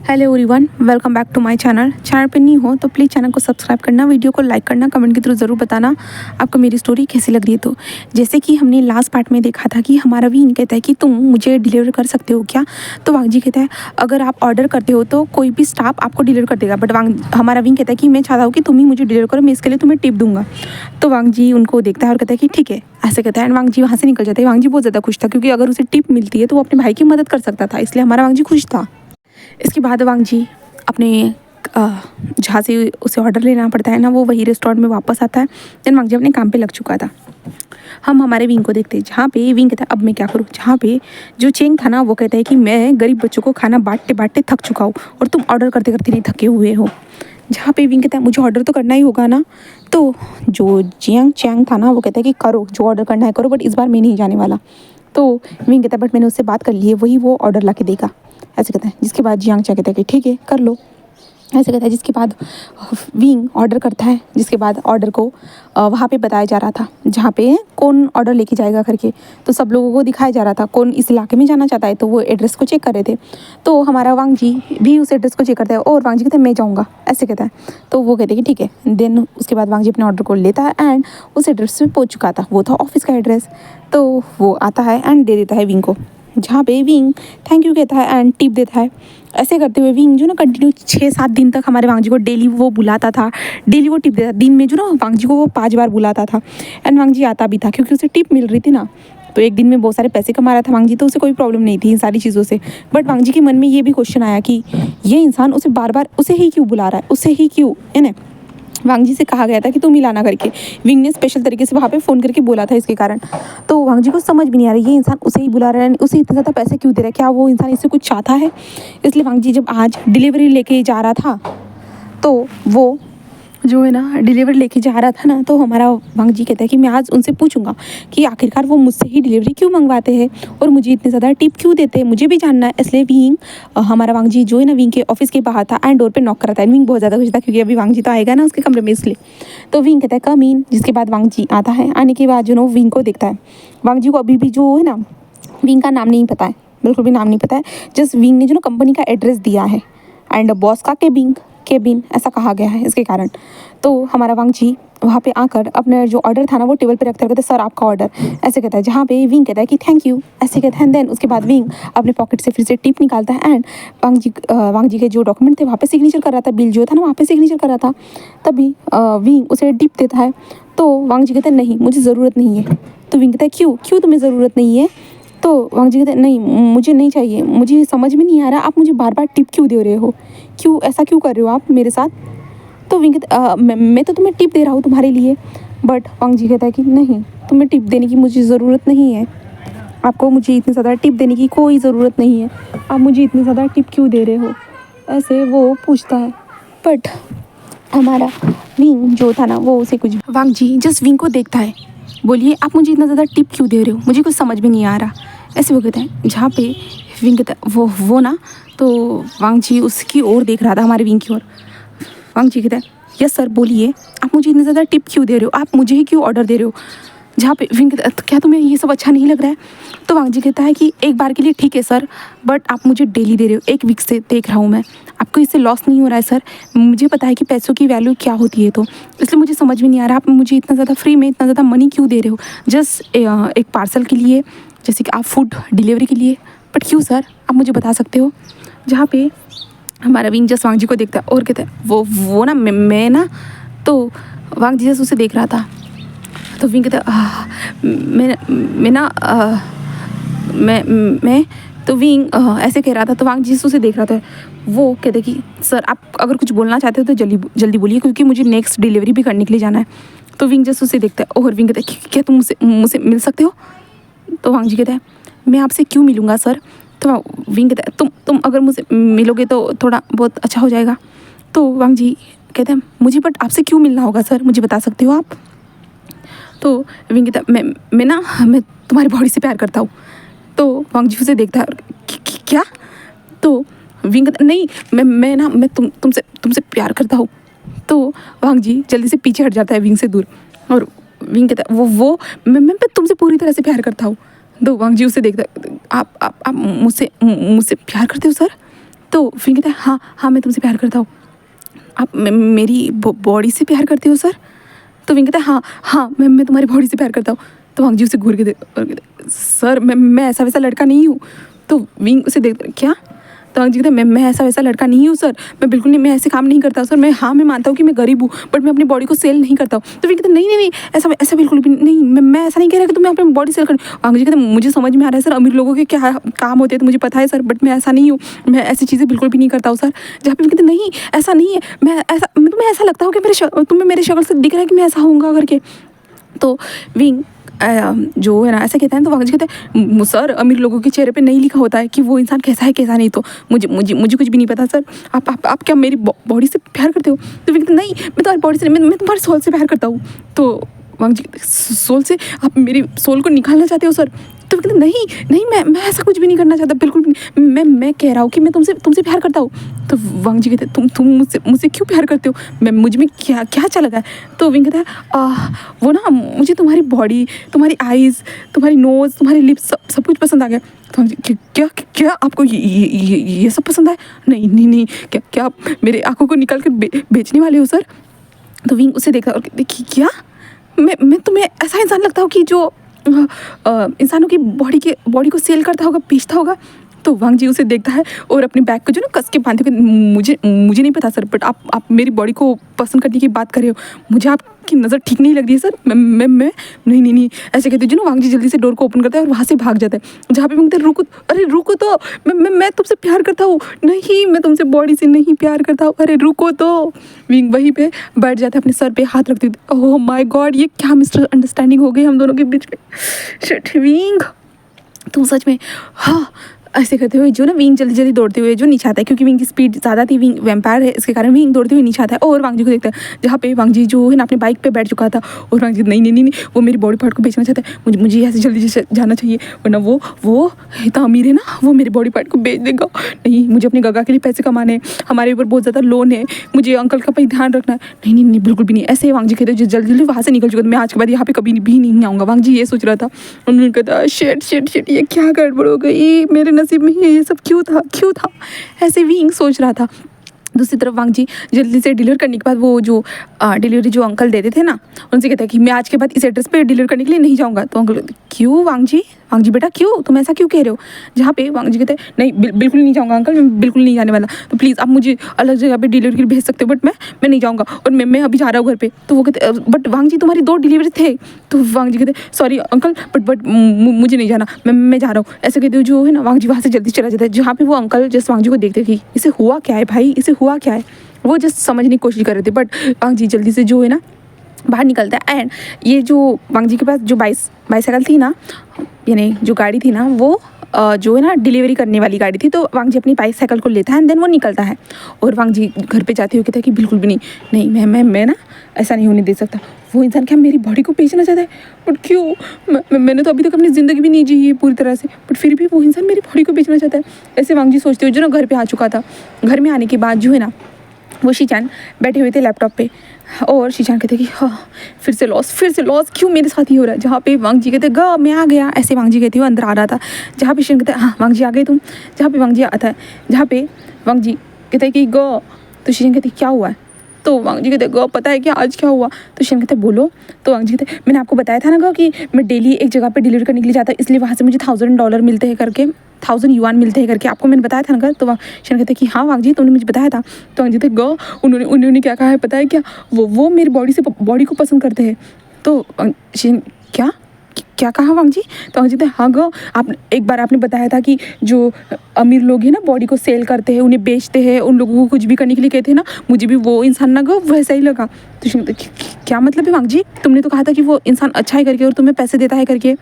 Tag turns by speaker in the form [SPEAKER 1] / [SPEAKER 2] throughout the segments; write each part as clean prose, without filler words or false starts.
[SPEAKER 1] Hello everyone, welcome back to my channel पे नहीं हो तो प्लीज़ चैनल को सब्सक्राइब करना, वीडियो को लाइक करना, कमेंट के थ्रू ज़रूर बताना आपको मेरी स्टोरी कैसी लग रही है। तो जैसे कि हमने लास्ट पार्ट में देखा था कि हमारा वीन कहता है कि तुम मुझे डिलीवर कर सकते हो क्या। तो वांग जी कहता है अगर आप ऑर्डर करते हो तो कोई भी स्टाफ आपको डिलीवर कर देगा, बट हमारा वीन कहता है कि मैं चाहता हूँ कि तुम ही मुझे डिलीवर करो, मैं इसके लिए तुम्हें टिप दूंगा। तो वांग जी उनको देखता है और कहता है कि ठीक है, ऐसे कहता है। एंड वांग जी वहाँ से निकल जाता है। वांग जी बहुत ज़्यादा खुश था क्योंकि अगर उसे टिप मिलती है तो वो अपने भाई की मदद कर सकता था, इसलिए हमारा वांग जी खुश था। इसके बाद वांग जी अपने जहाँ से उसे ऑर्डर लेना पड़ता है ना, वो वही रेस्टोरेंट में वापस आता है। देन वांग जी अपने काम पे लग चुका था। हम हमारे विंग को देखते हैं जहाँ पे विंग कहता है अब मैं क्या करूँ। जहाँ पे जो चेंग था ना, वो कहता है कि मैं गरीब बच्चों को खाना बांटते बांटते थक चुका हूँ और तुम ऑर्डर करते करते नहीं थके हुए हो। जहाँ पे विंग कहता है मुझे ऑर्डर तो करना ही होगा ना। तो जो जियांग चैंग था ना, वो कहता है कि करो जो ऑर्डर करना है करो, बट इस बार मैं नहीं जाने वाला। तो विंग कहता है बट मैंने उससे बात कर ली है, वही वो ऑर्डर ला के देगा, ऐसे कहता है। जिसके बाद जियांग चा कहता है कि ठीक है कर लो, ऐसे कहता है। जिसके बाद विंग ऑर्डर करता है। जिसके बाद ऑर्डर को वहाँ पे बताया जा रहा था जहाँ पे कौन ऑर्डर लेके जाएगा करके। तो सब लोगों को दिखाया जा रहा था कौन इस इलाके में जाना चाहता है, तो वो एड्रेस को चेक कर रहे थे। तो हमारा वांग जी भी उस एड्रेस को चेक करता है और वांग जी कहते हैं मैं जाऊँगा, ऐसे कहता है। तो वो कहते हैं कि ठीक है। देन उसके बाद वांग जी अपने ऑर्डर को लेता है एंड उस एड्रेस पे पहुँच चुका था, वो था ऑफिस का एड्रेस। तो वो आता है एंड दे देता है विंग को, जहाँ पे विंग थैंक यू कहता है एंड टिप देता है। ऐसे करते हुए विंग जो ना कंटिन्यू 6-7 दिन तक हमारे वांग जी को डेली वो बुलाता था, डेली वो टिप देता। दिन में जो ना वांग जी को वो 5 बार बुलाता था एंड वांग जी आता भी था क्योंकि उसे टिप मिल रही थी ना। तो एक दिन में बहुत सारे पैसे कमा रहा था वांग जी, तो उसे कोई प्रॉब्लम नहीं थी इन सारी चीज़ों से। बट वांग जी के मन में ये भी क्वेश्चन आया कि ये इंसान उसे बार बार उसे ही क्यों बुला रहा है, उसे ही क्यों, है ना। वांग जी से कहा गया था कि तुम मिलाना करके, विंग ने स्पेशल तरीके से वहाँ पे फ़ोन करके बोला था इसके कारण। तो वांग जी को समझ भी नहीं आ रहा ये इंसान उसे ही बुला रहा है, उसे इतना ज़्यादा पैसे क्यों दे रहा है, क्या वो इंसान इससे कुछ चाहता है। इसलिए वांग जी जब आज डिलीवरी लेके जा रहा था, तो वो जो है ना डिलीवरी लेके जा रहा था ना, तो हमारा वांग जी कहता है कि मैं आज उनसे पूछूंगा कि आखिरकार वो मुझसे ही डिलीवरी क्यों मंगवाते हैं और मुझे इतने ज़्यादा टिप क्यों देते हैं, मुझे भी जानना है। इसलिए विंग हमारा वांग जी जो है ना विंग के ऑफिस के बाहर था एंड डोर पे नॉक कराता है। विंग बहुत ज़्यादा खुश था क्योंकि अभी वांग जी तो आएगा ना उसके कमरे में, इसलिए। तो विंग कहता है कम इन। जिसके बाद वांग जी आता है, आने के बाद जो ना विंग को देखता है। वांग जी को अभी भी जो है ना विंग का नाम नहीं पता है, बिल्कुल भी नाम नहीं पता है। जस्ट विंग ने जो ना कंपनी का एड्रेस दिया है एंड बॉस का केबिन ऐसा कहा गया है इसके कारण। तो हमारा वांग जी वहाँ पे आकर अपने जो ऑर्डर था ना वो टेबल पे रखते कहते सर आपका ऑर्डर, ऐसे कहता है। जहाँ पे विंग कहता है कि थैंक यू, ऐसे कहता है। देन उसके बाद विंग अपने पॉकेट से फिर से टिप निकालता है एंड वांग जी के जो डॉक्यूमेंट थे वहाँ पे सिग्नेचर कर रहा था, बिल जो था ना वहाँ पे सिग्नेचर कर रहा था। तभी विंग उसे टिप देता है। तो वांग जी कहते हैं नहीं मुझे ज़रूरत नहीं है। तो विंग कहता है क्यों क्यों तुम्हें ज़रूरत नहीं है। तो वांग जी कहते हैं नहीं मुझे नहीं चाहिए, मुझे समझ में नहीं आ रहा आप मुझे बार बार टिप क्यों दे रहे हो, क्यों ऐसा क्यों कर रहे हो आप मेरे साथ। तो विंग मैं तो तुम्हें टिप दे रहा हूँ तुम्हारे लिए। बट वांग जी कहता है कि नहीं तुम्हें टिप देने की मुझे ज़रूरत नहीं है, आपको मुझे इतनी ज़्यादा टिप देने की कोई ज़रूरत नहीं है, आप मुझे इतनी ज़्यादा टिप क्यों दे रहे हो, ऐसे वो पूछता है। बट हमारा विंग जो था ना वो उसे कुछ, वांग जी जस्ट विंग को देखता है, बोलिए आप मुझे इतना ज़्यादा टिप क्यों दे रहे हो, मुझे कुछ समझ में नहीं आ रहा, ऐसे वो कहता है। जहाँ पे विंग कहता है वो ना, तो वांग जी उसकी ओर देख रहा था, हमारे विंग की ओर। वांग जी कहता है यस सर बोलिए आप मुझे इतनी ज़्यादा टिप क्यों दे रहे हो, आप मुझे ही क्यों ऑर्डर दे रहे हो। जहाँ पे विंग कहता है तो क्या तुम्हें ये सब अच्छा नहीं लग रहा है। तो वांग जी कहता है कि एक बार के लिए ठीक है सर, बट आप मुझे डेली दे रहे हो, 1 वीक से देख रहा हूँ मैं, आपको इससे लॉस नहीं हो रहा है सर। मुझे पता है कि पैसों की वैल्यू क्या होती है, तो इसलिए मुझे समझ में नहीं आ रहा आप मुझे इतना ज़्यादा फ्री में इतना ज़्यादा मनी क्यों दे रहे हो, जस्ट एक पार्सल के लिए, जैसे कि आप फूड डिलीवरी के लिए। बट क्यों सर आप मुझे बता सकते हो। जहाँ पे हमारा विंग जस्ट वांग जी को देखता है और कहता है वो ना मैं ना, तो वांग जी जस्ट उसे देख रहा था। तो विंग कहता है मैं ना मैं तो विंग ऐसे कह रहा था। तो वांग जी उसे देख रहा था। वो कहते कि सर आप अगर कुछ बोलना चाहते हो तो जल्दी जल्दी बोलिए क्योंकि मुझे नेक्स्ट डिलीवरी भी करने के लिए जाना है। तो विंग जस्ट उसे देखता है और विंग कहता है क्या तुम मुझसे मिल सकते हो। तो वांग जी कहता है मैं आपसे क्यों मिलूँगा सर। तो विंग कहता है तुम अगर मुझसे मिलोगे तो थोड़ा बहुत अच्छा हो जाएगा। तो वांग जी कहते हैं मुझे बट आपसे क्यों मिलना होगा सर, मुझे बता सकते हो आप। तो विंग कहता है मैं तुम्हारी बॉडी से प्यार करता हूँ। तो वांग जी उसे देखता है क्या। तो विंग कहता नहीं मैं तुमसे प्यार करता हूँ। तो वांग जी जल्दी से पीछे हट जाता है विंग से दूर और विंग कहता है वो मैं तुमसे पूरी तरह से प्यार करता हूँ। तो वांग जी उसे देखता है आप मुझसे प्यार करते हो सर। तो विंग कहता है हाँ हाँ मैं तुमसे प्यार करता हूँ। आप मेरी बॉडी से प्यार करते हो सर? तो विंग कहता है हाँ हाँ मैं तुम्हारी बॉडी से प्यार करता हूँ। तो वांग जी उसे घूर के कहते सर मैं ऐसा वैसा लड़का नहीं हूँ। तो विंग उसे देख क्या? तो वांग जी कहते मैं ऐसा वैसा लड़का नहीं हूँ सर, मैं बिल्कुल नहीं, मैं ऐसे काम नहीं करता सर। मैं मानता हूँ कि मैं गरीब हूँ, बट मैं अपनी बॉडी को सेल नहीं करता हूँ। तो विंग कहते नहीं ऐसा ऐसा बिल्कुल भी नहीं, मैं ऐसा नहीं कह रहा कि तुम्हें अपनी बॉडी सेल कर। वांग जी कहते मुझे समझ में आ रहा है सर, अमीर लोगों के क्या काम होते हैं तो मुझे पता है सर, बट मैं ऐसा नहीं हूँ, मैं ऐसी चीज़ें बिल्कुल भी नहीं करता हूँ सर। जहाँ पे कहते नहीं ऐसा नहीं है, तुम्हें ऐसा लगता हो कि तुम्हें मेरे शक्ल से दिख रहा है कि मैं ऐसा होऊंगा करके। तो विंग जो है ना ऐसा कहता है। तो वांग जी कहते हैं सर अमीर लोगों के चेहरे पे नहीं लिखा होता है कि वो इंसान कैसा है कैसा नहीं। तो मुझे कुछ भी नहीं पता सर। आप क्या मेरी बॉडी से प्यार करते हो? तो विंग कहते नहीं मैं तुम्हारी बॉडी से मैं तुम्हारे सोल से प्यार करता हूँ। तो वांग जी सोल से? आप मेरी सोल को निकालना चाहते हो सर? तो कहते नहीं मैं ऐसा कुछ भी नहीं करना चाहता, बिल्कुल भी नहीं। मैं कह रहा हूँ कि मैं तुमसे प्यार करता हूँ। तो वांग जी कहते तुम मुझसे क्यों प्यार करते हो? मुझ में क्या अच्छा लगा है? तो विंग कहता है वो ना मुझे तुम्हारी बॉडी, तुम्हारी आईज़, तुम्हारी नोज़, तुम्हारी लिप्स सब कुछ पसंद आ गया। तो क्या आपको ये सब पसंद आया? नहीं क्या आप मेरे आँखों को निकाल कर बेचने वाले हो सर? तो विंग उसे देखा और देखिए क्या मैं तुम्हें ऐसा इंसान लगता हूँ कि जो इंसानों की बॉडी को सेल करता होगा, बेचता होगा? तो वांग जी उसे देखता है और अपनी बैग को जो ना कस के बांधे हुए, मुझे नहीं पता सर, बट आप मेरी बॉडी को पसंद करने की बात कर रहे हो, मुझे आपकी नज़र ठीक नहीं लग रही है सर। मैं नहीं ऐसे कहते जो ना वांग जी जल्दी से डोर को ओपन करता है और वहाँ से भाग जाता है। जहाँ पे मांगते रुको तो मैं तुमसे प्यार करता हूँ। नहीं मैं तुमसे बॉडी से नहीं प्यार करता हूँ, अरे रुको तो। विंग वहीं पे बैठ जाता है, अपने सर पे हाथ रखते थे। ओह माय गॉड, ये क्या मिसअंडरस्टैंडिंग हो गई हम दोनों के बीच में। शिट विंग तुम सच में हाँ। ऐसे करते हुए जो ना विंग जल्दी दौड़ते हुए जो नीचे आता है, क्योंकि विंग की स्पीड ज़्यादा थी, विंग वैम्पायर है, इसके कारण विंग दौड़ते हुए नीचे आता है और वांग जी को देखता है। जहाँ पे वांग जी जो है ना अपने बाइक पे बैठ चुका था और वांग जी नहीं वो मेरी बॉडी पार्ट को बेचना चाहता है, मुझे यहाँ से जल्दी से जाना चाहिए, वरना वो इतना अमीर है ना, वो मेरे बॉडी पार्ट को बेच देगा। नहीं मुझे अपने गगा के लिए पैसे कमाने हैं, हमारे ऊपर बहुत ज़्यादा लोन है, मुझे अंकल का भाई ध्यान रखना है। नहीं बिल्कुल भी नहीं। ऐसे वांग जी कहते हैं जल्दी वहाँ से निकल चुका, मैं आज के बाद यहाँ पे कभी भी नहीं आऊँगा। वांग जी ये सोच रहा था। उन्होंने कहता शिट ये क्या गड़बड़ हो गई, मेरे नसीब में ये सब क्यों था। ऐसे विंग सोच रहा था। दूसरी तरफ वांग जी जल्दी से डिलीवर करने के बाद वो जो डिलीवरी जो अंकल देते थे ना, उनसे कहता है कि मैं आज के बाद इस एड्रेस पे डिलीवर करने के लिए नहीं जाऊँगा। तो अंकल क्यों वांग जी बेटा क्यों, तुम ऐसा क्यों कह रहे हो? जहाँ पे वांग जी कहते हैं नहीं बिल्कुल नहीं जाऊँगा अंकल, मैं बिल्कुल नहीं जाने वाला, तो प्लीज़ आप मुझे अलग जगह पे डिलीवरी के लिए भेज सकते हो, बट मैं नहीं जाऊँगा और मैं अभी जा रहा हूँ घर पे। तो वो कहते बट वांग जी तुम्हारी 2 डिलीवरी थे। तो वांग जी कहते सॉरी अंकल बट मुझे नहीं जाना, मैं जा रहा हूँ। ऐसे कहते हुए जो है ना वांग जी वहाँ से जल्दी चला जाता है। जहाँ पे वो अंकल जस्ट वांग जी को देखते कि इसे हुआ क्या है भाई, इसे हुआ क्या है, वो जस्ट समझने की कोशिश कर रहे थे। बट वांग जी जल्दी से जो है ना बाहर निकलता है। एंड ये जो वांग जी के पास जो बाइसाइकिल थी ना, यानी जो गाड़ी थी ना, वो जो है ना डिलीवरी करने वाली गाड़ी थी। तो वांग जी अपनी बाइसाइकिल को लेता है एंड देन वो निकलता है। और वांग जी घर पे जाते हुए कहता है कि बिल्कुल भी नहीं मैं ना ऐसा नहीं होने दे सकता। वो इंसान क्या मेरी बॉडी को बेचना चाहता है? बट क्यों? मैंने तो अभी तक अपनी ज़िंदगी भी नहीं जी है पूरी तरह से, बट फिर भी वो इंसान मेरी बॉडी को बेचना चाहता है। ऐसे वांग जी सोचते हुए जो ना घर पे आ चुका था। घर में आने के बाद जो है ना वो शीचान बैठे हुए थे लैपटॉप पे और शीचान कहते कि हाँ फिर से लॉस क्यों मेरे साथ ही हो रहा है। जहाँ पे वांग जी कहते मैं आ गया, ऐसे वांग जी कहते हुए अंदर आ रहा था। जहाँ पे शीचान कहते हाँ वांग जी आ गए तुम। जहाँ पे वांग जी आता है, जहाँ पे वांग जी कहते हैं कि तो शीचान कहते क्या हुआ है? तो वांग जी कहते पता है क्या आज क्या हुआ? तो शीचान कहते बोलो। तो वांग जी कहते मैंने आपको बताया था ना कि मैं डेली एक जगह पे डिलीवर करने के लिए जाता, इसलिए वहाँ से मुझे $1000 मिलते हैं करके, 1000 युआन मिलते हैं करके आपको मैंने बताया था ना। तो शीचान कहते कि हाँ वांग जी तुमने मुझे बताया था। तो वांग जी कहते उन्होंने क्या कहा है पता है क्या? वो मेरी बॉडी को पसंद करते हैं। तो शीचान क्या कहा वांग जी? तो वांग जी कहते हाँ आप एक बार आपने बताया था कि जो अमीर लोग हैं ना बॉडी को सेल करते हैं, उन्हें बेचते हैं, उन लोगों को कुछ भी करने के लिए कहते हैं ना, मुझे भी वो इंसान ना वैसा ही लगा। तो क्या मतलब है वांग जी? तुमने तो कहा था कि वो इंसान अच्छा है करके और तुम्हें पैसे देता है करके।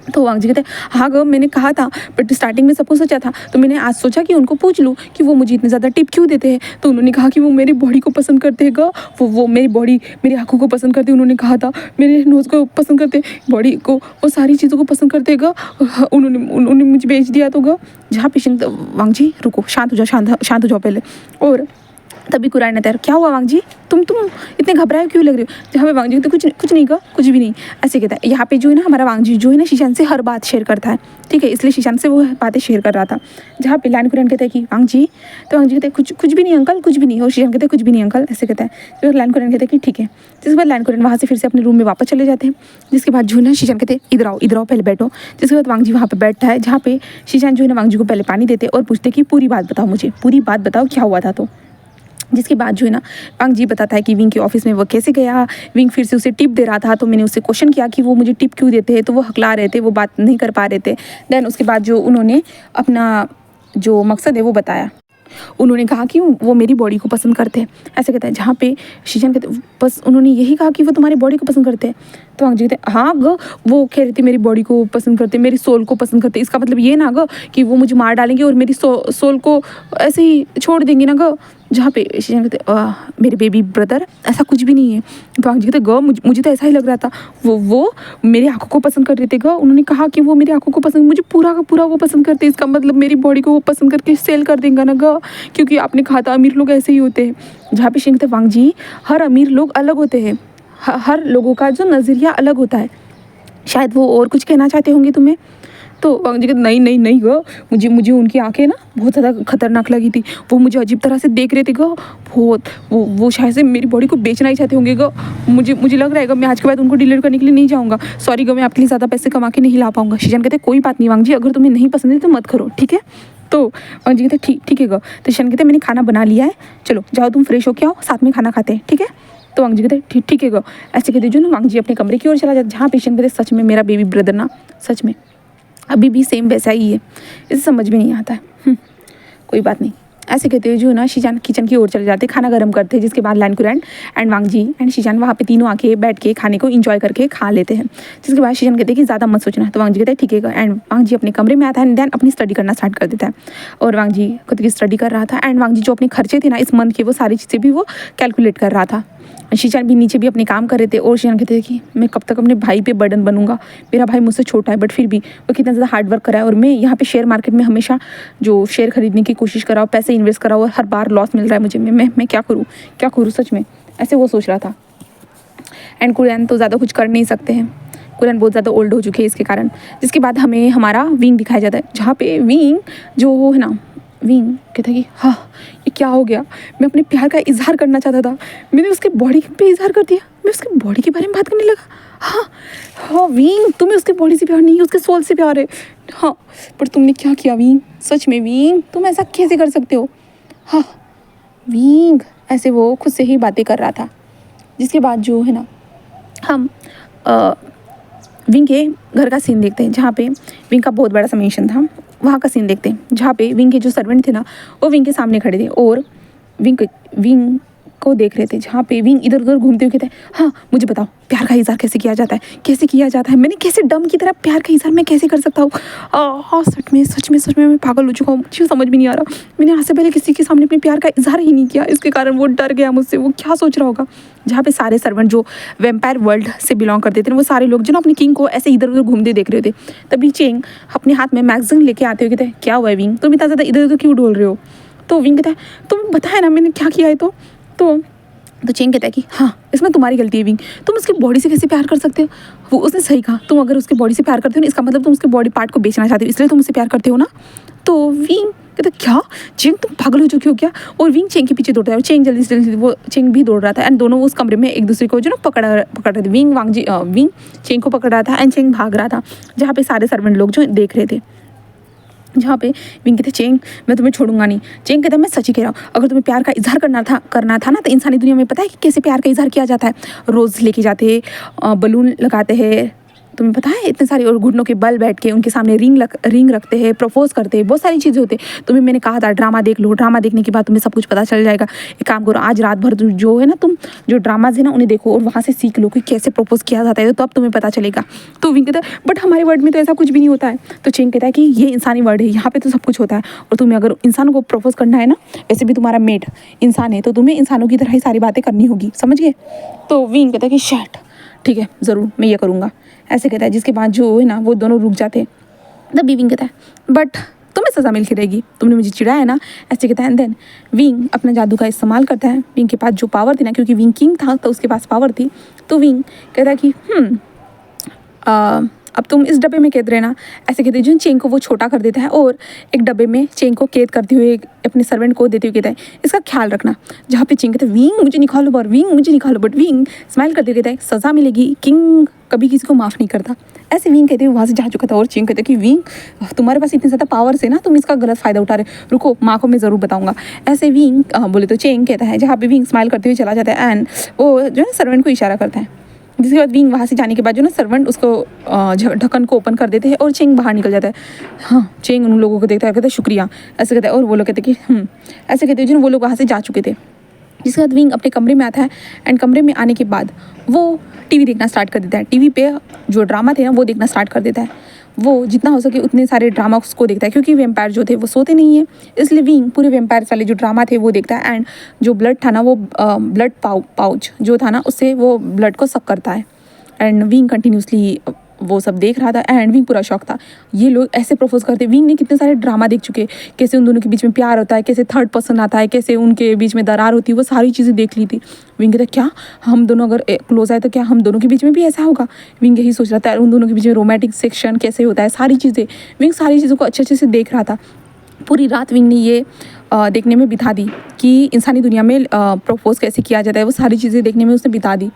[SPEAKER 1] तो वांग जी कहते हाँ मैंने कहा था, बट स्टार्टिंग में सबको सोचा था, तो मैंने आज सोचा कि उनको पूछ लूँ कि वो मुझे इतने ज़्यादा टिप क्यों देते हैं। तो उन्होंने कहा कि वो मेरी बॉडी को पसंद करते हैं वो मेरी आँखों को पसंद करते हैं, उन्होंने कहा था मेरे नोज़ को पसंद करते, बॉडी को, वो सारी चीज़ों को पसंद करते उन्होंने मुझे बेच दिया। तो जहाँ पे वांग जी रुको शांत हो जाओ पहले। और तभी कुरान ने तैयार, क्या हुआ वांग जी, तुम इतने घबराए क्यों लग रहे हो? जहाँ पे वांग जी तो कुछ नहीं कहा, कुछ भी नहीं, ऐसे कहता है। यहाँ पे जो है ना हमारा वांग जी जो है ना शीशान से हर बात शेयर करता है, ठीक है, इसलिए शीशान से वो बातें शेयर कर रहा था। जहाँ पे लाइन कुरान कहता है कि वांग जी, तो वांग जी कहते हैं कुछ भी नहीं अंकल, कुछ भी नहीं। और शीशान कहते हैं कुछ भी नहीं अंकल, ऐसे कहता है। तो लाइन कुरान कहते हैं कि ठीक है। जिसके बाद लाइन कुरान वहाँ से फिर से अपने रूम में वापस चले जाते हैं। जिसके बाद जो है ना शीशान कहते हैं इधर आओ पहले बैठो। जिसके बाद वांग जी वहाँ पर बैठता है, जहाँ पे शीशान जो है ना वांग जी को पहले पानी देते और पूछते कि पूरी बात बताओ मुझे, पूरी बात बताओ क्या हुआ था। तो जिसके बाद जो है ना वांग जी बताता है कि विंग के ऑफिस में वो कैसे गया। विंग फिर से उसे टिप दे रहा था, तो मैंने उससे क्वेश्चन किया कि वो मुझे टिप क्यों देते हैं, तो वो हकला रहे थे, वो बात नहीं कर पा रहे थे। देन उसके बाद जो उन्होंने अपना जो मकसद है वो बताया। उन्होंने कहा कि वो मेरी बॉडी को पसंद करते हैं, ऐसे कहते हैं। जहाँ पे शीशान कहते बस उन्होंने यही कहा कि वो तुम्हारी बॉडी को पसंद करते हैं। तो वांग जी कहते हैं हाँ ग, वो कह रही थी मेरी बॉडी को पसंद करते, मेरी सोल को पसंद करते। इसका मतलब ये ना ग कि वो मुझे मार डालेंगे और मेरी सोल को ऐसे ही छोड़ देंगे ना ग। जहाँ पे शीशान कहते मेरे बेबी ब्रदर, ऐसा कुछ भी नहीं है। तो वांग जी कहते ग मुझे तो ऐसा ही लग रहा था, वो मेरी आंखों को पसंद कर रहे थे ग। उन्होंने कहा कि वो मेरी आंखों को पसंद, मुझे पूरा का पूरा वो पसंद करते। इसका मतलब मेरी बॉडी को वो पसंद करके सेल कर देंगे ना ग, क्योंकि आपने कहा था अमीर लोग ऐसे ही होते हैं। जहाँ पे शीशान कहते वांग जी हर अमीर लोग अलग होते हैं, हर लोगों का जो नज़रिया अलग होता है। शायद वो और कुछ कहना चाहते होंगे तुम्हें। तो वांग जी कहते नहीं गो, मुझे उनकी आंखें ना बहुत ज़्यादा खतरनाक लगी थी। वो मुझे अजीब तरह से देख रहे थे गो, बहुत वो शायद से मेरी बॉडी को बेचना ही चाहते होंगे गो। मुझे लग रहा है गो मैं आज के बाद उनको डिलीट करने के लिए नहीं जाऊँगा। सॉरी गो, मैं आपके लिए ज़्यादा पैसे कमा के नहीं ला पाऊँगा। शीशान कहते कोई बात नहीं वांग जी, अगर तुम्हें नहीं पसंद है तो मत करो, ठीक है। तो वांग जी कहते ठीक है गो। तो शीशान कहते मैंने खाना बना लिया है, चलो जाओ तुम फ्रेश हो के आओ, साथ में खाना खाते हैं, ठीक है। तो वांग जी कहते ठीक है गो। ऐसे कहते जो ना वांग जी अपने कमरे की ओर चला जाता, जहाँ पे शीशान कहते सच में मेरा बेबी ब्रदर ना सच में अभी भी सेम वैसा ही है, इसे समझ में नहीं आता है। कोई बात नहीं। ऐसे कहते हुए जो ना शीशान किचन की ओर चले जाते, खाना गर्म करते हैं। जिसके बाद लाइन कुरान एंड वांग जी एंड शीशान वहाँ पे तीनों आके बैठ के खाने को इंजॉय करके खा लेते हैं। जिसके बाद शीशान कहते हैं कि ज़्यादा मत सोचना। तो वांग जी कहते हैं ठीक है। एंड वांग जी अपने कमरे में आता है एंड देन अपनी स्टडी करना स्टार्ट कर देता है। और वांग जी खुद की स्टडी कर रहा था एंड वांग जी जो अपने खर्चे थे ना इस मंथ के, वो सारी चीज़ें भी वो कैलकुलेट कर रहा था। शीशान भी नीचे भी अपने काम कर रहे थे। और शीशान कहते थे कि मैं कब तक अपने भाई पे बर्डन बनूंगा, मेरा भाई मुझसे छोटा है बट फिर भी वो कितना ज़्यादा हार्ड वर्क करा है, और मैं यहाँ पे शेयर मार्केट में हमेशा जो शेयर खरीदने की कोशिश कर रहा हूँ, पैसे इन्वेस्ट कर रहा हूँ और हर बार लॉस मिल रहा है मुझे। मैं क्या करूँ सच में, ऐसे वो सोच रहा था। एंड कुरान तो ज़्यादा कुछ कर नहीं सकते हैं, कुरान बहुत ज़्यादा ओल्ड हो चुके हैं इसके कारण। जिसके बाद हमें हमारा विंग दिखाया जाता है, जहाँ पे विंग जो है ना, विंग कहता है कि हाँ ये क्या हो गया, मैं अपने प्यार का इजहार करना चाहता था, मैंने उसके बॉडी पे इजहार कर दिया, मैं उसके बॉडी के बारे में बात करने लगा। हाँ विंग, तुम्हें उसके बॉडी से प्यार नहीं है, उसके सोल से प्यार है। हाँ पर तुमने क्या किया विंग, सच में विंग तुम ऐसा कैसे कर सकते हो। हाँ विंग, ऐसे वो खुद से ही बातें कर रहा था। जिसके बाद जो है ना हम विंग के घर का सीन देखते हैं, जहाँ पे विंग का बहुत बड़ा सा मेंशन था, वहाँ का सीन देखते हैं। जहाँ पे विंग के जो सर्वेंट थे ना वो विंग के सामने खड़े थे और विंग को देख रहे थे। जहाँ पे विंग इधर उधर घूमते हुए कहते हैं हाँ मुझे बताओ प्यार का इजहार कैसे किया जाता है, मैंने कैसे डम की तरह प्यार का इजहार मैं कैसे कर सकता हूँ। हाँ सच में मैं पागल हो चुका हूँ, मुझे समझ में नहीं आ रहा, मैंने आज से पहले किसी के सामने अपने प्यार का इजहार ही नहीं किया, इसके कारण वो डर गया मुझसे, वो क्या सोच रहा होगा। जहाँ पे सारे सर्वेंट जो वेम्पायर वर्ल्ड से बिलोंग करते थे वो सारे लोग जो ना अपने किंग को ऐसे इधर उधर घूमते देख रहे थे। तभी चेंग अपने हाथ में मैगजीन लेके आते हुए कहते हैं क्या हुआ है विंग, तुम इतना ज़्यादा इधर उधर क्यों डोल रहे हो। तो विंग कहता है तुम बताया ना मैंने क्या किया है। तो चेंग कहता है कि हाँ इसमें तुम्हारी गलती है विंग, तुम उसकी बॉडी से कैसे प्यार कर सकते हो। वो उसने सही कहा, तुम अगर उसकी बॉडी से प्यार करते हो ना इसका मतलब तुम उसके बॉडी पार्ट को बेचना चाहते हो, इसलिए तुम उससे प्यार करते हो ना। तो विंग कहता क्या चेंग तुम पागल हो चुकी हो क्या। और विंग चेंग के पीछे दौड़ता है और चेंग जल्दी से जल्दी वो चेंग भी दौड़ रहा था एंड दोनों उस कमरे में एक दूसरे को जो ना पकड़ रहे थे। विंग चेंग को पकड़ रहा था एंड चेंग भाग रहा था, जहाँ पे सारे सर्वेंट लोग जो देख रहे थे। जहाँ पे विंग कहते चेंग मैं तुम्हें छोड़ूंगा नहीं। चेंग कहता मैं सच ही कह रहा हूँ, अगर तुम्हें प्यार का इजहार करना था ना तो इंसानी दुनिया में पता है कि कैसे प्यार का इजहार किया जाता है। रोज़ लेके जाते हैं, बलून लगाते हैं, तुम्हें पता है इतने सारे, और घुटनों के बल बैठ के उनके सामने रिंग रखते हैं, प्रपोज करते हैं, बहुत सारी चीज़ें होती हैं। तुम्हें मैंने कहा था ड्रामा देख लो, ड्रामा देखने के बाद तुम्हें सब कुछ पता चल जाएगा। एक काम करो आज रात भर जो है ना तुम जो ड्रामाज है ना उन्हें देखो और वहाँ से सीख लो कि कैसे प्रपोज किया जाता है, तो अब तुम्हें पता चलेगा। तो विंग कहता है बट हमारे वर्ल्ड में तो ऐसा कुछ भी नहीं होता है। तो चेंग कहता है कि ये इंसानी वर्ल्ड है, यहाँ पे तो सब कुछ होता है, और तुम्हें अगर इंसानों को प्रपोज करना है ना, वैसे भी तुम्हारा मेट इंसान है तो तुम्हें इंसानों की तरह ही सारी बातें करनी होगी, समझ गए। तो विंग कहता है कि शट ठीक है ज़रूर मैं ये करूँगा, ऐसे कहता है। जिसके बाद जो है ना वो दोनों रुक जाते हैं। तब विंग कहता है बट तुम्हें सज़ा मिल के रहेगी, तुमने मुझे चिढ़ाया ना, ऐसे कहता है। देन विंग अपना जादू का इस्तेमाल करता है। विंग के पास जो पावर थी ना, क्योंकि विंग किंग था तो उसके पास पावर थी, तो विंग कहता है कि अब तुम इस डब्बे में कैद रहना, ऐसे कहते जो चेंग को वो छोटा कर देता है और एक डब्बे में चेंग को कैद करते हुए अपने सर्वेंट को देते हुए कहता है इसका ख्याल रखना। जहाँ पे चेंग कहते हैं विंग मुझे निकालो, और विंग मुझे निकालो, बट विंग स्माइल करते कहता है सज़ा मिलेगी, किंग कभी किसी को माफ़ नहीं करता। ऐसे विंग कहते हुए वहाँ से जा चुका था और चेंग कहते कि विंग तुम्हारे पास इतनी ज़्यादा पावर से ना तुम इसका गलत फ़ायदा उठा रहे, रुको माँ को मैं ज़रूर बताऊँगा। ऐसे विंग बोले तो चेंग कहता है, जहाँ पे विंग स्माइल करते हुए चला जाता है एंड वो जो है सर्वेंट को इशारा करता है। जिसके बाद विंग वहाँ से जाने के बाद जो ना सर्वेंट उसको ढक्कन को ओपन कर देते हैं और चेंग बाहर निकल जाता है। हाँ, चेंग उन लोगों को देखता है, कहता है शुक्रिया, ऐसे कहता है। और वो लोग कहते हैं कि ऐसे कहते हैं जो वो लोग वहाँ से जा चुके थे। जिसके बाद विंग अपने कमरे में आता है एंड कमरे में आने के बाद वो टीवी देखना स्टार्ट कर देता है। टीवी पे जो ड्रामा थे ना वो देखना स्टार्ट कर देता है। वो जितना हो सके उतने सारे ड्रामा उसको देखता है, क्योंकि वेम्पायर जो थे वो सोते नहीं है, इसलिए विंग पूरे वेम्पायर वाले जो ड्रामा थे वो देखता है। एंड जो ब्लड था ना वो ब्लड पाउच जो था ना उससे वो ब्लड को सक करता है। एंड विंग कंटिन्यूसली वो सब देख रहा था एंड विंग पूरा शौक था, ये लोग ऐसे प्रपोज करते। विंग ने कितने सारे ड्रामा देख चुके, कैसे उन दोनों के बीच में प्यार होता है, कैसे थर्ड पर्सन आता है, कैसे उनके बीच में दरार होती है, वो सारी चीज़ें देख ली थी। विंग कहता क्या हम दोनों अगर क्लोज आए तो क्या हम दोनों के बीच में भी ऐसा होगा। विंग यही सोच रहा था, उन दोनों के बीच में रोमांटिक सेक्शन कैसे होता है, सारी चीज़ें विंग सारी चीज़ों को अच्छे से देख रहा था। पूरी रात विंग ने ये देखने में बिता दी कि इंसानी दुनिया में प्रपोज कैसे किया जाता है, वो सारी चीज़ें देखने में उसने बिता दी।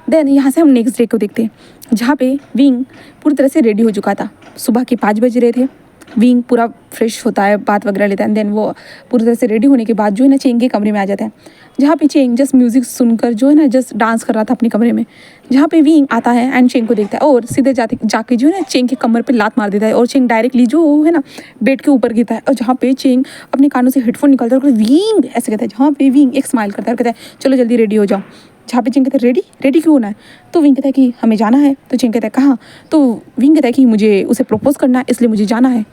[SPEAKER 1] देन यहाँ से हम नेक्स्ट डे को देखते हैं, जहाँ पे विंग पूरी तरह से रेडी हो चुका था। सुबह के 5 बज रहे थे। विंग पूरा फ्रेश होता है, बात वगैरह लेता है। देन वो पूरी तरह से रेडी होने के बाद जो है ना चेंग के कमरे में आ जाता है, जहाँ पे चेंग जस्ट म्यूज़िक सुनकर जो है ना जस्ट डांस कर रहा था अपने कमरे में। जहाँ पे विंग आता है एंड चेंग को देखता है और सीधे जाके जो है ना चेंग के कमर पे लात मार देता है और चेंग डायरेक्टली जो है ना बेड के ऊपर गिरता है। और जहाँ पे चेंग अपने कानों से हेडफोन निकालता है और विंग ऐसे कहता है, जहाँ पे विंग एक स्माइल करता है और कहता है चलो जल्दी रेडी हो जाओ। जहाँ पे चेंग कहता है रेडी क्यों होना है, तो विंग कहता है कि हमें जाना है। तो चेंग कहता है कहाँ, तो विंग कहता है कि मुझे उसे प्रपोज करना है इसलिए मुझे जाना है।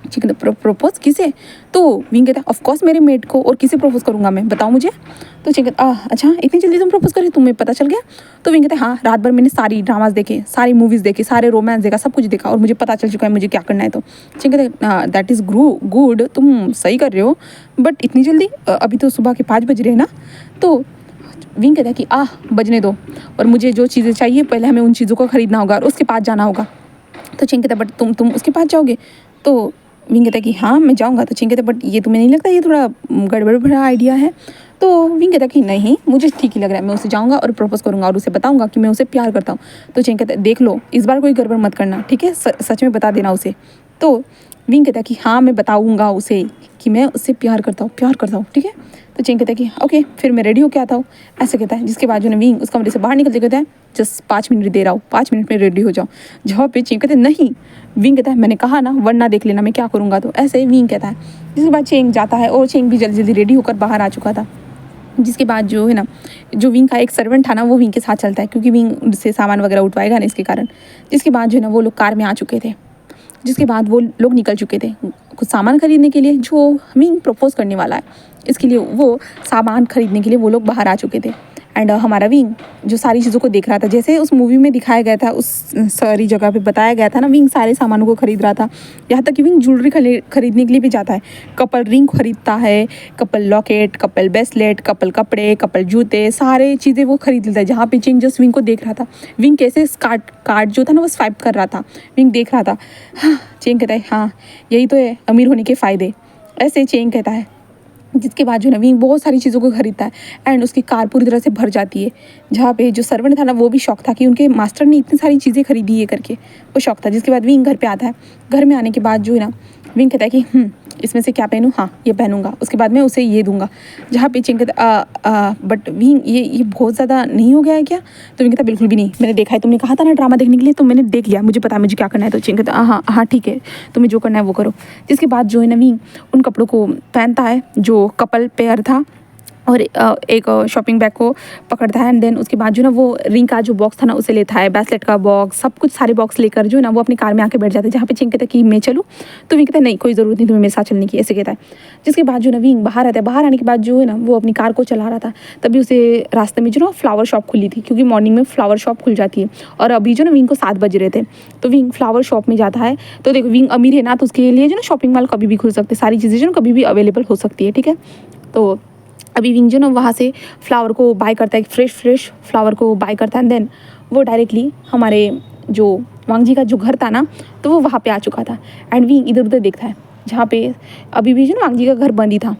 [SPEAKER 1] चेंग कहता है प्रपोज किसे, तो विंग कहता है ऑफकोर्स मेरे मेड को, और किसे प्रपोज करूँगा मैं बताओ मुझे। तो चेंग कहता अच्छा इतनी जल्दी तुम प्रपोज करी, तुम्हें पता चल गया। तो विंग कहता है हाँ, रात भर मैंने सारी ड्रामाज देखे, सारी मूवीज़ देखे, सारे रोमांस देखा, सब कुछ देखा और मुझे पता चल चुका है मुझे क्या करना है। तो चेंग कहता है दैट इज़ गुड, तुम सही कर रहे हो, बट इतनी जल्दी, अभी तो सुबह के 5 बज रहे हैं ना। तो विंग कहता है कि बजने दो, और मुझे जो चीज़ें चाहिए पहले हमें उन चीज़ों को ख़रीदना होगा और उसके पास जाना होगा। तो चेंग कहता है बट तुम उसके पास जाओगे। तो विंग कहता है कि हाँ मैं जाऊँगा। तो चेंग कहता है बट ये तुम्हें नहीं लगता ये थोड़ा गड़बड़ भरा आइडिया है। तो विंग कहता है कि नहीं मुझे ठीक ही लग रहा है, मैं उसे जाऊँगा और प्रपोज करूँगा और उसे बताऊँगा कि मैं उसे प्यार करता हूँ। तो चेंग कहता है देख लो इस बार कोई गड़बड़ मत करना, ठीक है, सच में बता देना उसे। तो विंग कहता है कि हाँ मैं बताऊँगा उसे कि मैं उससे प्यार करता हूँ, ठीक है। तो चेंग कहता है कि ओके फिर मैं रेडी होके आता हूँ, ऐसे कहता है। जिसके बाद जो है विंग उस कमरे से बाहर निकलते कहता है जस्ट 5 मिनट दे रहा हूँ, 5 मिनट में रेडी हो जाओ। जहाँ पे चेंग कहते हैं नहीं, विंग कहता है मैंने कहा ना वरना देख लेना मैं क्या करूँगा। तो ऐसे विंग कहता है। जिसके बाद चेंग जाता है और चेंग भी जल्दी जल्दी रेडी होकर बाहर आ चुका था। जिसके बाद जो है ना जो विंग का एक सर्वेंट था ना वो विंग के साथ चलता है, क्योंकि विंग से सामान वगैरह उठवाएगा ना इसके कारण। जिसके बाद जो है ना वो लोग कार में आ चुके थे। जिसके बाद वो लोग निकल चुके थे कुछ सामान खरीदने के लिए जो विंग प्रपोज करने वाला है, इसके लिए वो सामान खरीदने के लिए वो लोग बाहर आ चुके थे। एंड हमारा विंग जो सारी चीज़ों को देख रहा था, जैसे उस मूवी में दिखाया गया था, उस सारी जगह पे बताया गया था ना, विंग सारे सामानों को खरीद रहा था। यहाँ तक कि विंग ज्वेलरी खरीदने के लिए भी जाता है, कपल रिंग खरीदता है, couple locket, couple bracelet, couple कपड़े, कपल जूते, सारे चीज़ें वो खरीद लेता है। जहाँ पे चेंग जस्ट विंग को देख रहा था, विंग कैसे कार्ड जो था ना वो स्वाइप कर रहा था, विंग देख रहा था। हाँ, चेंग कहता है हाँ यही तो है अमीर होने के फ़ायदे, ऐसे चेंग कहता है। जिसके बाद जो है ना विंग बहुत सारी चीज़ों को खरीदता है एंड उसकी कार पूरी तरह से भर जाती है। जहाँ पे जो सर्वेंट था ना वो भी शौक था कि उनके मास्टर ने इतनी सारी चीज़ें खरीदी है करके, वो शौक था। जिसके बाद विंग घर पे आता है। घर में आने के बाद जो है ना विंग कहता है कि इसमें से क्या पहनूँ, हाँ ये पहनूंगा, उसके बाद मैं उसे ये दूंगा। जहाँ पे चेंग कहता बट विंग ये बहुत ज़्यादा नहीं हो गया है क्या। तो विंग कहता बिल्कुल भी नहीं, मैंने देखा है, तुमने कहा था ना ड्रामा देखने के लिए, तो मैंने देख लिया, मुझे पता है मुझे क्या करना है। तो चेंग कहता हाँ ठीक है, तुम्हें जो करना है वो करो। जिसके बाद जो है ना विंग उन कपड़ों को पहनता है जो कपल पेयर था और एक शॉपिंग बैग को पकड़ता है एंड देन उसके बाद जो ना वो रिंग का जो बॉक्स था ना उसे लेता है, ब्रेसलेट का बॉक्स, सब कुछ सारे बॉक्स लेकर जो ना वो अपनी कार में आके बैठ जाते हैं। जहाँ पे चिंग कहता है कि मैं चलूँ, तो विंग कहता है नहीं कोई ज़रूरत नहीं तुम्हें मेरे साथ चलने की, ऐसे कहता है। जिसके बाद जो ना विंग बाहर आता है, बाहर आने के बाद जो है ना वो अपनी कार को चला रहा था, तभी उसे रास्ते में जो ना फ्लावर शॉप खुली थी, क्योंकि मॉर्निंग में फ्लावर शॉप खुल जाती है। और अभी जो ना विंग को 7 बज रहे थे, तो विंग फ्लावर शॉप में जाता है। तो देखो विंग अमीर है ना, तो उसके लिए जो ना शॉपिंग मॉल कभी भी खुल सकते हैं, सारी चीज़ें जो ना कभी भी अवेलेबल हो सकती है, ठीक है। तो अभी विंग जो ना वहाँ से फ्लावर को बाय करता है, फ्रेश फ्लावर को बाय करता है एंड देन वो डायरेक्टली हमारे जो वांग जी का जो घर था ना, तो वो वहाँ पे आ चुका था। एंड विंग इधर उधर देखता है, जहाँ पे अभी भी जो ना वांग जी का घर बंद ही था।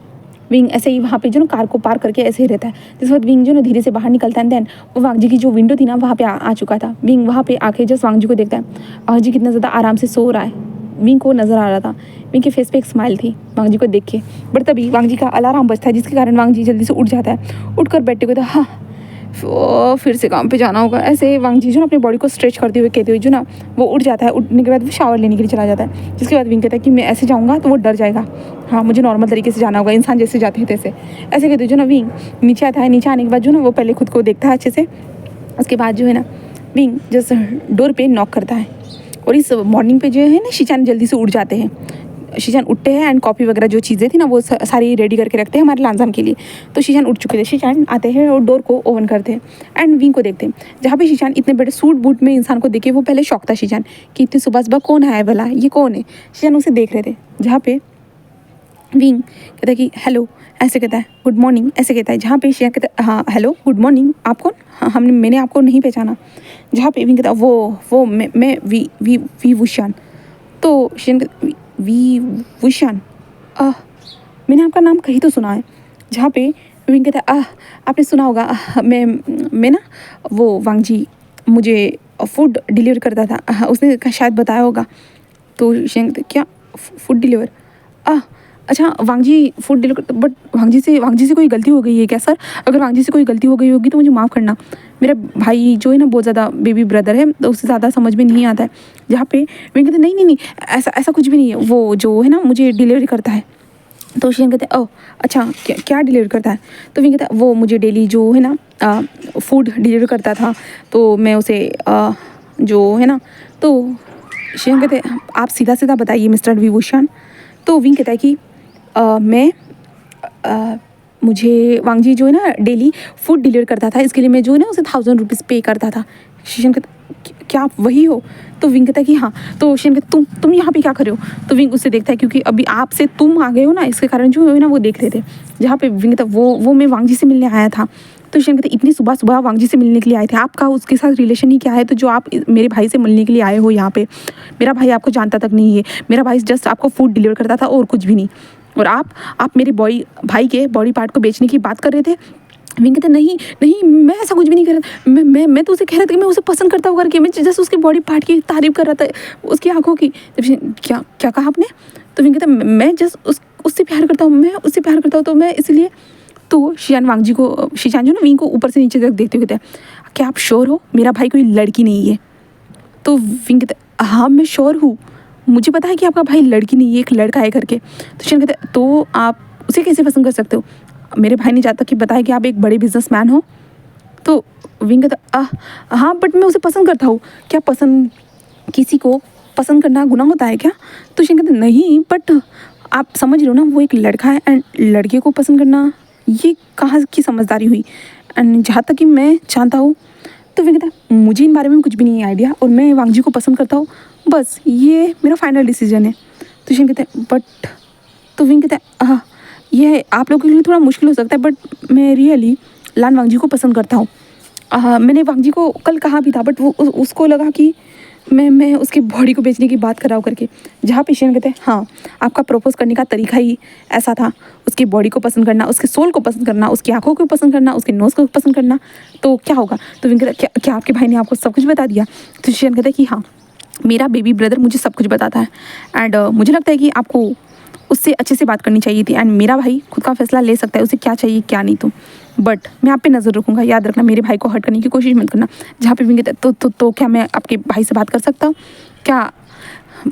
[SPEAKER 1] विंग ऐसे ही वहाँ पे जो ना कार को पार करके ऐसे ही रहता है। जिस वक्त विंग जो ना धीरे से बाहर निकलता है देन वो वांग जी की जो विंडो थी ना वहाँ पे आ चुका था। विंग वहाँ पे आके जस्ट वांग जी को देखता है, वांग जी कितना ज़्यादा आराम से सो रहा है, विंग को नज़र आ रहा था। विंग के फेस पे एक स्माइल थी वांग जी को देख के। बट तभी वांग जी का अलार्म बजता है, जिसके कारण वांग जी जल्दी से उठ जाता है। उठकर बैठे हुए था, हाँ फिर से काम पे जाना होगा, ऐसे वांग जी जो ना अपनी बॉडी को स्ट्रेच करते हुए कहते हुए जो ना वो उठ जाता है। उठने के बाद वो शावर लेने के लिए चला जाता है। जिसके बाद विंग कहता है कि मैं ऐसे जाऊँगा तो वो डर जाएगा, हाँ मुझे नॉर्मल तरीके से जाना होगा, इंसान जैसे जाते हैं तैसे, ऐसे कहते हुए जो ना विंग नीचे आता है। नीचे आने के बाद जो ना वो पहले खुद को देखता है अच्छे से। उसके बाद जो है ना विंग जस्ट डोर पे नॉक करता है। और इस मॉर्निंग पे जो है ना शीचान जल्दी से उठ जाते हैं। शीशान उठते हैं एंड कॉफ़ी वगैरह जो चीज़ें थी ना वो सारी रेडी करके रखते हैं हमारे लांजान के लिए। तो शीशान उठ चुके थे। शीशान आते हैं और डोर को ओपन करते हैं एंड विंग को देखते हैं। जहाँ पे शीशान इतने बड़े सूट बूट में इंसान को देखे वो पहले शौक था शीशान कि इतनी सुबह कौन है भला, ये कौन है। शीशान उसे देख रहे थे। जहाँ पे विंग कहता है कि हेलो, ऐसे कहता है, गुड मॉर्निंग ऐसे कहता है। जहाँ पे शीशान कहता है हाँ हेलो गुड मॉर्निंग, आप कौन, हाँ मैंने आपको नहीं पहचाना। जहाँ पे विंग कहता है वो मैं वी वुशान। तो शीशान वी विशान, मैंने आपका नाम कहीं तो सुना है। जहाँ पे विंग कहता है आपने सुना होगा, मैं ना वो वांग जी मुझे फूड डिलीवर करता था, उसने शायद बताया होगा। तो शेंग क्या फूड डिलीवर, अच्छा वांग जी फूड डिलीवर करता, बट वांग जी से कोई गलती हो गई है क्या सर? अगर वांग जी से कोई गलती हो गई होगी तो मुझे माफ़ करना, मेरा भाई जो है ना बहुत ज़्यादा बेबी ब्रदर है, तो उससे ज़्यादा समझ में नहीं आता है। जहाँ पे विंग कहते नहीं ऐसा कुछ भी नहीं है, वो जो है ना मुझे डिलीवरी करता है। तो शेन कहते हैं ओह अच्छा क्या डिलीवर करता है? तो विंग कहता है वो मुझे डेली जो है ना फूड डिलीवर करता था, तो मैं उसे जो है ना, तो शेन कहते हैं आप सीधा बताइए मिस्टर विभूषण। तो विंग कहता है कि मैं मुझे वांग जी जो है ना डेली फूड डिलीवर करता था, इसके लिए मैं जो है ना उसे 1000 रुपीज़ पे करता था। शीशन कहता क्या आप वही हो? तो विंग कहता है कि हाँ। तो शीशन कहता तुम यहाँ पे क्या कर रहे हो? तो विंग उससे देखता है क्योंकि अभी आपसे तुम आ गए हो ना, इसके कारण जो है ना वो देख रहे थे। जहाँ पे विंग कहता वो मैं वांग जी से मिलने आया था। तो शीशन कहते इतनी सुबह वांग जी से मिलने के लिए आए थे, आपका उसके साथ रिलेशन ही क्या है तो जो आप मेरे भाई से मिलने के लिए आए हो यहाँ पे? मेरा भाई आपको जानता तक नहीं है, मेरा भाई जस्ट आपको फूड डिलीवर करता था और कुछ भी नहीं। और आप मेरे भाई के बॉडी पार्ट को बेचने की बात कर रहे थे। विंग कहते नहीं मैं ऐसा कुछ भी नहीं कर रहा, मैं तो उसे कह रहा था कि मैं उसे पसंद करता हूँ करके, मैं जस्ट उसके बॉडी पार्ट की तारीफ कर रहा था, उसकी आंखों की। क्या कहा आपने? तो विंग कहता मैं जस्ट उससे प्यार करता हूँ, मैं उससे प्यार करता हूँ, तो मैं इसलिए। तो शीशान जो ना विंग को ऊपर से नीचे तक देखते हुए कहते हैं क्या आप श्योर हो मेरा भाई कोई लड़की नहीं है? तो विंग कहता हाँ मैं श्योर हूँ, मुझे पता है कि आपका भाई लड़की नहीं है, एक लड़का है करके। तो शीशान कहते तो आप उसे कैसे पसंद कर सकते हो? मेरे भाई ने जहाँ तक कि बताया कि आप एक बड़े बिजनेसमैन हो। तो विंग कहता हाँ बट मैं उसे पसंद करता हूँ। क्या पसंद, किसी को पसंद करना गुनाह होता है क्या? तो शीशान कहते नहीं बट आप समझ रहे हो ना वो एक लड़का है एंड लड़के को पसंद करना ये कहाँ की समझदारी हुई? एंड जहाँ तक कि मैं जानता हूँ तो विंग कहता मुझे इन बारे में कुछ भी नहीं आइडिया और मैं वांग जी को पसंद करता हूँ, बस ये मेरा फाइनल डिसीजन है। तो शीशान कहते बट, तो विंग कहता ये आप लोगों के लिए थोड़ा मुश्किल हो सकता है बट मैं रियली लान वांग जी को पसंद करता हूँ। मैंने वांग जी को कल कहा भी था बट वो उसको लगा कि मैं उसकी बॉडी को बेचने की बात कर रहा हूँ करके। जहाँ पे शीशान कहते हैं हाँ आपका प्रपोज करने का तरीका ही ऐसा था, उसकी बॉडी को पसंद करना, उसके सोल को पसंद करना, उसकी आंखों को पसंद करना, उसके नोज़ को पसंद करना, तो क्या होगा? तो विंग कहता क्या आपके भाई ने आपको सब कुछ बता दिया? तो शीशान कहता है कि हाँ मेरा बेबी ब्रदर मुझे सब कुछ बताता है एंड मुझे लगता है कि आपको उससे अच्छे से बात करनी चाहिए थी एंड मेरा भाई खुद का फैसला ले सकता है उसे क्या चाहिए क्या नहीं। तो बट मैं आप पे नज़र रखूँगा, याद रखना मेरे भाई को हर्ट करने की कोशिश मत करना। जहाँ पे भी तो क्या मैं आपके भाई से बात कर सकता हूँ क्या?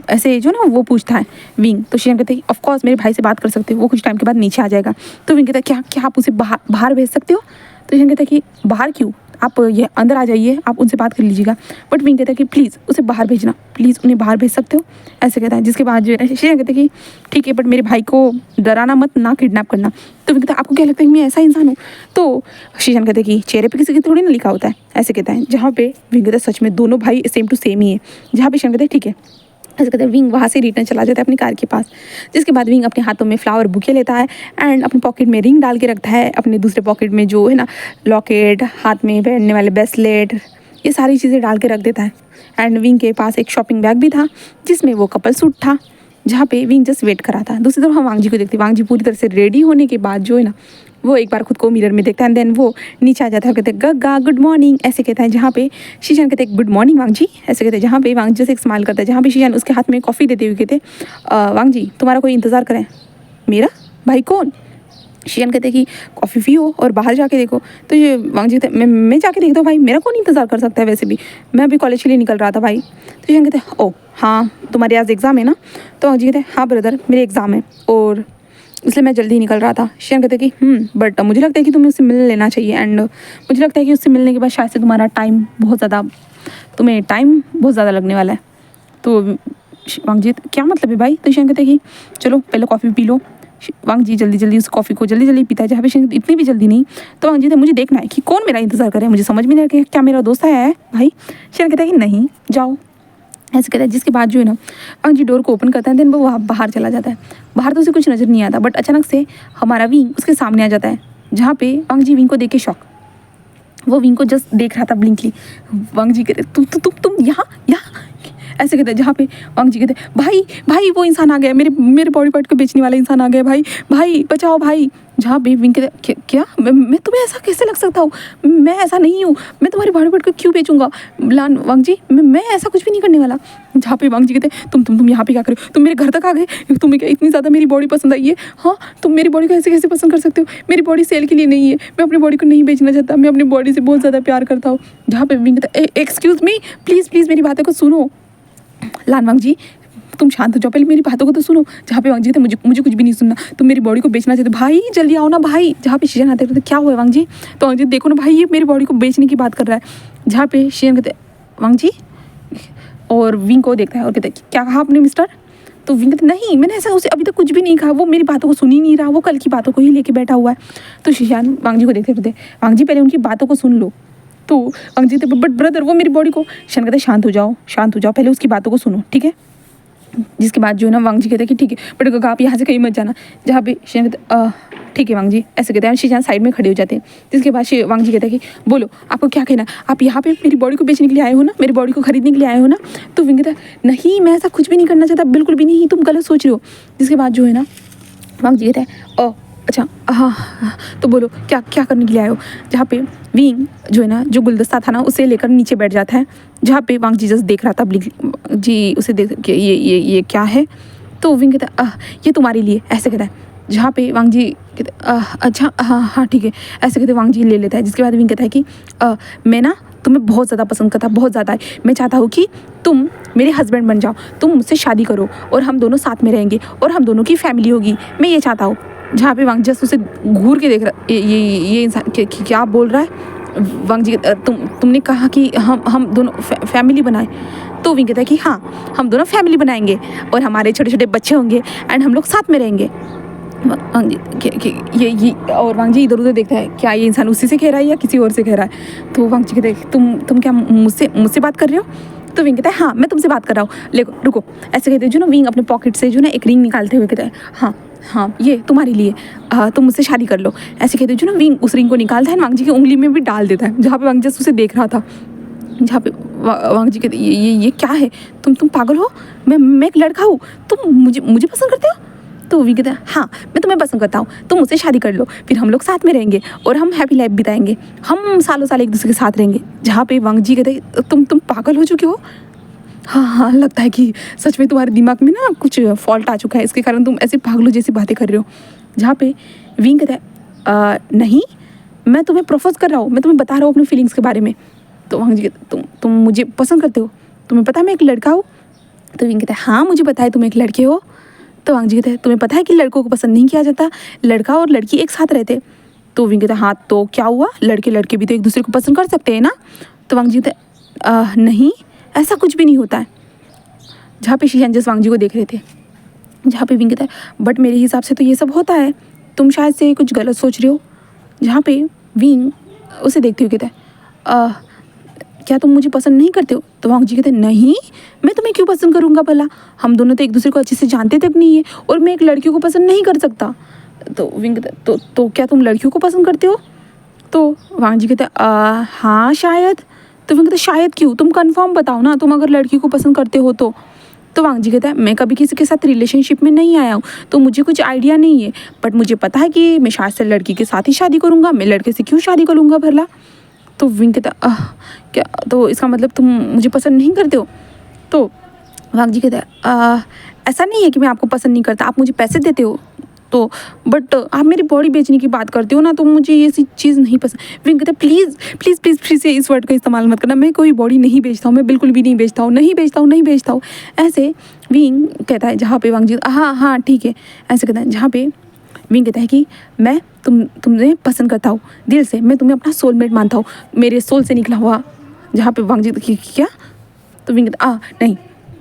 [SPEAKER 1] ऐसे जो ना वो पूछता है विंग, तो शीशान कहते हैं ऑफ कोर्स मेरे भाई से बात कर सकते हो, वो कुछ टाइम के बाद नीचे आ जाएगा। तो विंग कहता है क्या क्या आप उसे बाहर बाहर भेज सकते हो? तो शीशान कहता है कि बाहर क्यों, आप ये अंदर आ जाइए, आप उनसे बात कर लीजिएगा। बट विंग कहता है कि प्लीज़ उसे बाहर भेजना, प्लीज़ उन्हें बाहर भेज सकते हो, ऐसे कहता है। जिसके बाद जो है शीशान कहते हैं कि ठीक है बट मेरे भाई को डराना मत, ना किडनैप करना। तो विंग कहता है आपको क्या लगता है कि मैं ऐसा इंसान हूँ? तो शीशान कहते हैं कि चेहरे पे किसी के थोड़ी ना लिखा होता है, ऐसे कहता है। जहाँ पे विंग कहता है सच में दोनों भाई सेम टू सेम ही है। जहाँ पे शीशान कहते हैं ठीक है, ऐसे कहते हैं। विंग वहाँ से रिटर्न चला जाता है अपनी कार के पास। जिसके बाद विंग अपने हाथों में फ्लावर बुके लेता है एंड अपने पॉकेट में रिंग डाल के रखता है, अपने दूसरे पॉकेट में जो है ना लॉकेट, हाथ में पहनने वाले ब्रेसलेट, ये सारी चीज़ें डाल के रख देता है। एंड विंग के पास एक शॉपिंग बैग भी था जिसमें वो कपल सूट था, जहाँ पे विंग जस्ट वेट कर रहा था। दूसरी तरफ हम वांग जी को देखते हैं। वांग जी पूरी तरह से रेडी होने के बाद जो है ना वो एक बार खुद को मिरर में देखता है एंड देन वो नीचे आ जाता है और कहते हैं गग्गा गुड मॉर्निंग, ऐसे कहता है। जहाँ पे शीशान कहते हैं गुड मॉर्निंग वांग जी, ऐसे कहते हैं। जहाँ पे वांग जी से एक स्माइल करता है, जहाँ पे शीशान उसके हाथ में कॉफ़ी देते हुए कहते वांग जी तुम्हारा कोई इंतज़ार करे। मेरा भाई कौन? शीशान कहते हैं कि कॉफ़ी पियो और बाहर जाके देखो। तो ये वांग जी कहते हैं मैं जाके देखता हूँ भाई, मेरा कौन इंतज़ार कर सकता है, वैसे भी मैं अभी कॉलेज के लिए निकल रहा था भाई। तो शीशान कहते हैं ओ हाँ तुम्हारे आज एग्ज़ाम है ना? तो वांग जी कहते हैं हाँ ब्रदर मेरे एग्ज़ाम है और इसलिए मैं जल्दी निकल रहा था। शीशान कहते हैं कि बट मुझे लगता है कि तुम्हें उससे मिल लेना चाहिए एंड मुझे लगता है कि उससे मिलने के बाद शायद से तुम्हारा टाइम बहुत ज़्यादा, तुम्हें टाइम बहुत ज़्यादा लगने वाला है। तो वांग जी क्या मतलब है भाई? तो शीशान कहते हैं कि चलो पहले कॉफ़ी पी लो। वांग जी जल्दी जल्दी उस कॉफ़ी को जल्दी जल्दी पीता है, जहाँ पे शीशान इतनी भी जल्दी नहीं। तो वांग जी कहते मुझे देखना है कि कौन मेरा इंतज़ार करे, मुझे समझ में नहीं आ रहा क्या मेरा दोस्त आया है भाई। शीशान कहता है कि नहीं जाओ, ऐसे कहता है। जिसके बाद जो है ना वांग जी डोर को ओपन करता है, देन वो वहाँ बाहर चला जाता है। बाहर तो उसे कुछ नज़र नहीं आता बट अचानक से हमारा विंग उसके सामने आ जाता है, जहाँ पे वांग जी विंग को देख के शॉक, वो विंग को जस्ट देख रहा था ब्लिंकली। वांग जी कहते तुम यहाँ यहाँ, ऐसे कहते हैं। जहाँ पे वांग जी कहते भाई भाई वो इंसान आ गया, मेरे बॉडी पार्ट को बेचने वाला इंसान आ गया भाई, भाई बचाओ भाई। जहाँ पे विंग कहते क्या मैं तुम्हें ऐसा कैसे लग सकता हूँ, मैं ऐसा नहीं हूँ, मैं तुम्हारे बॉडी पार्ट को क्यों बेचूंगा लान वांग जी, मैं ऐसा कुछ भी नहीं करने वाला। जहाँ पे वांग जी कहते तुम यहाँ पे क्या करो, तुम मेरे घर तक आ गए, तुम्हें क्या इतनी ज़्यादा मेरी बॉडी पसंद आई है? हाँ तुम मेरी बॉडी को ऐसे कैसे पसंद कर सकते हो? मेरी बॉडी सेल के लिए नहीं है, मैं अपनी बॉडी को नहीं बेचना चाहता, मैं अपनी बॉडी से बहुत ज़्यादा प्यार करता हूँ। जहाँ पे विंग कहता एक्सक्यूज़ मी प्लीज़ प्लीज़ मेरी बातों को सुनो। लान वांग जी तुम शांत हो जाओ, पहले मेरी बातों को तो सुनो। जहाँ पे वांग जी कहते मुझे कुछ भी नहीं सुनना, तुम मेरी बॉडी को बेचना चाहते भाई जल्दी आओ ना भाई। जहाँ पे शीशान आते कहते क्या हुआ वांग जी? तो वांग जी देखो ना भाई ये मेरी बॉडी को बेचने की बात कर रहा है। जहाँ पे शीशान कहते वांग जी और विंग को देखता है और कहते क्या कहा आपने मिस्टर? तो विंग कहते नहीं मैंने ऐसा उसे अभी तक कुछ भी नहीं कहा, वो मेरी बातों को सुन ही नहीं रहा, वो कल की बातों को ही लेके बैठा हुआ है। तो शीशान वांग जी को देखते कहते वांग जी पहले उनकी बातों को सुन लो। तो वांग जी कहते बट ब्रदर वो मेरी बॉडी को। शीशान कहते शांत हो जाओ, पहले उसकी बातों को सुनो ठीक है। जिसके बाद जो है ना वांग जी कहते हैं कि ठीक है बट आप यहाँ से कहीं मत जाना। जहाँ पे शीशान कहते ठीक है वांग जी, ऐसे कहते हैं। शीशान साइड में खड़े हो जाते हैं। जिसके बाद वांग जी कहते हैं कि बोलो आपको क्या कहना, आप यहाँ पे मेरी बॉडी को बेचने के लिए आए हो ना, मेरी बॉडी को खरीदने के लिए आए हो ना? तो विंग कहता है नहीं मैं ऐसा कुछ भी नहीं करना चाहता, बिल्कुल भी नहीं, तुम गलत सोच रहे हो। जिसके बाद जो है ना वांग जी कहता है अच्छा हाँ तो बोलो क्या क्या करने के लिए आए हो? जहाँ पे विंग जो है ना जो गुलदस्ता था ना उसे लेकर नीचे बैठ जाता है। जहाँ पे वांग जी जस्ट देख रहा था ब्लिंक जी उसे देख के ये क्या है? तो विंग कहता है ये तुम्हारे लिए, ऐसे कहता है। जहाँ पे वांग जी कहते अच्छा हाँ ठीक है, ऐसे कहते वांग जी ले लेता है। जिसके बाद विंग कहता है कि मैं ना तुम्हें बहुत ज़्यादा पसंद करता, बहुत ज़्यादा है, मैं चाहता हूँ कि तुम मेरे हस्बैंड बन जाओ, तुम मुझसे शादी करो और हम दोनों साथ में रहेंगे और हम दोनों की फैमिली होगी, मैं ये चाहता हूँ। जहाँ पे वांग जस्ट उसे घूर के देख रहा ये इंसान क्या बोल रहा है? वांग जी तुमने कहा कि हम दोनों फैमिली बनाए। तो विंग कहता है कि हाँ हम दोनों फैमिली बनाएंगे और हमारे छोटे छोटे बच्चे होंगे एंड हम लोग साथ में रहेंगे। वांग जी ये और वांग जी इधर उधर देखता है क्या ये इंसान उसी से कह रहा है या किसी और से कह रहा है। तो वांग जी कहते हैं तुम क्या मुझसे बात कर रहे हो? तो विंग कहता है हाँ मैं तुमसे बात कर रहा हूँ, लेको रुको, ऐसे कहते हैं। जो ना विंग अपने पॉकेट से जो ना एक रिंग निकालते हुए कहता है हाँ ये तुम्हारे लिए, तुम मुझसे शादी कर लो, ऐसे कहते हैं। जो ना विंग उस रिंग को निकालता है, वांग जी की उंगली में भी डाल देता है। जहाँ पे वांग जस्ट उसे देख रहा था। जहाँ पे वांग जी कहते ये क्या है? तुम पागल हो? मैं एक लड़का हूँ, तुम मुझे पसंद करते हो? तो विंग कहता है हाँ मैं तुम्हें पसंद करता हूँ, तुम मुझसे शादी कर लो, फिर हम लोग साथ में रहेंगे और हम हैप्पी लाइफ बिताएंगे, हम सालों साल एक दूसरे के साथ रहेंगे। जहाँ पे वांग जी कहते तुम पागल हो चुके हो? हाँ लगता है कि सच में तुम्हारे दिमाग में ना कुछ फॉल्ट आ चुका है, इसके कारण तुम ऐसे पागलों जैसी बातें कर रहे हो। जहाँ पे विंग कहता है नहीं मैं तुम्हें प्रपोज कर रहा हूँ, मैं तुम्हें बता रहा हूँ अपनी फीलिंग्स के बारे में। तो वांग जी कहते तुम मुझे पसंद करते हो? तुम्हें पता है मैं एक लड़का हूँ? तो विंग कहता है हाँ मुझे पता है तुम एक लड़के हो। तो वांग जी कहते हैं तुम्हें पता है कि लड़कों को पसंद नहीं किया जाता, लड़का और लड़की एक साथ रहते। तो विंग कहता है हाँ तो क्या हुआ, लड़के लड़के भी तो एक दूसरे को पसंद कर सकते हैं ना। तो वांग जी कहते हैं नहीं ऐसा कुछ भी नहीं होता है। जहाँ पे शीशान जस वांग जी को देख रहे थे, जहाँ पे विंग कहता है बट मेरे हिसाब से तो ये सब होता है, तुम शायद से कुछ गलत सोच रहे हो। जहाँ पे विंग उसे देखते हुए कहता है क्या तुम मुझे पसंद नहीं करते हो। तो वांग जी कहते हैं नहीं मैं तुम्हें क्यों पसंद करूँगा भला, हम दोनों तो एक दूसरे को अच्छे से जानते तक नहीं है और मैं एक लड़की को पसंद नहीं कर सकता। तो विंग कहता है तो क्या तुम लड़कियों को पसंद करते हो। तो वांग जी कहते हैं हाँ शायद। तो विंग कहते हैं शायद क्यों, तुम कंफर्म बताओ ना, तुम अगर लड़की को पसंद करते हो तो वांग जी कहता है मैं कभी किसी के साथ रिलेशनशिप में नहीं आया हूँ तो मुझे कुछ आइडिया नहीं है, बट मुझे पता है कि मैं शायद से लड़की के साथ ही शादी करूँगा, मैं लड़के से क्यों शादी करूँगा भला। तो विंग कहता क्या, तो इसका मतलब तुम मुझे पसंद नहीं करते हो। तो वांग जी कहता है ऐसा नहीं है कि मैं आपको पसंद नहीं करता, आप मुझे पैसे देते हो तो, बट आप मेरी बॉडी बेचने की बात करते हो ना, तो मुझे ये सी चीज़ नहीं पसंद। विंग कहता है प्लीज़ प्लीज़ प्लीज़ प्लीज़ से इस वर्ड का इस्तेमाल मत करना, मैं कोई बॉडी नहीं बेचता हूँ, मैं बिल्कुल भी नहीं बेचता हूँ, नहीं बेचता हूँ, नहीं बेचता हूँ। ऐसे विंग कहता है, जहाँ पे वांग जी हाँ ठीक है ऐसे कहता है, जहाँ पे विंग कहता है कि मैं तुम्हें पसंद करता हूँ दिल से, मैं तुम्हें अपना सोलमेट मानता हूँ, मेरे सोल से निकला हुआ। जहाँ पे वांग जी क्या, तो विंग कहता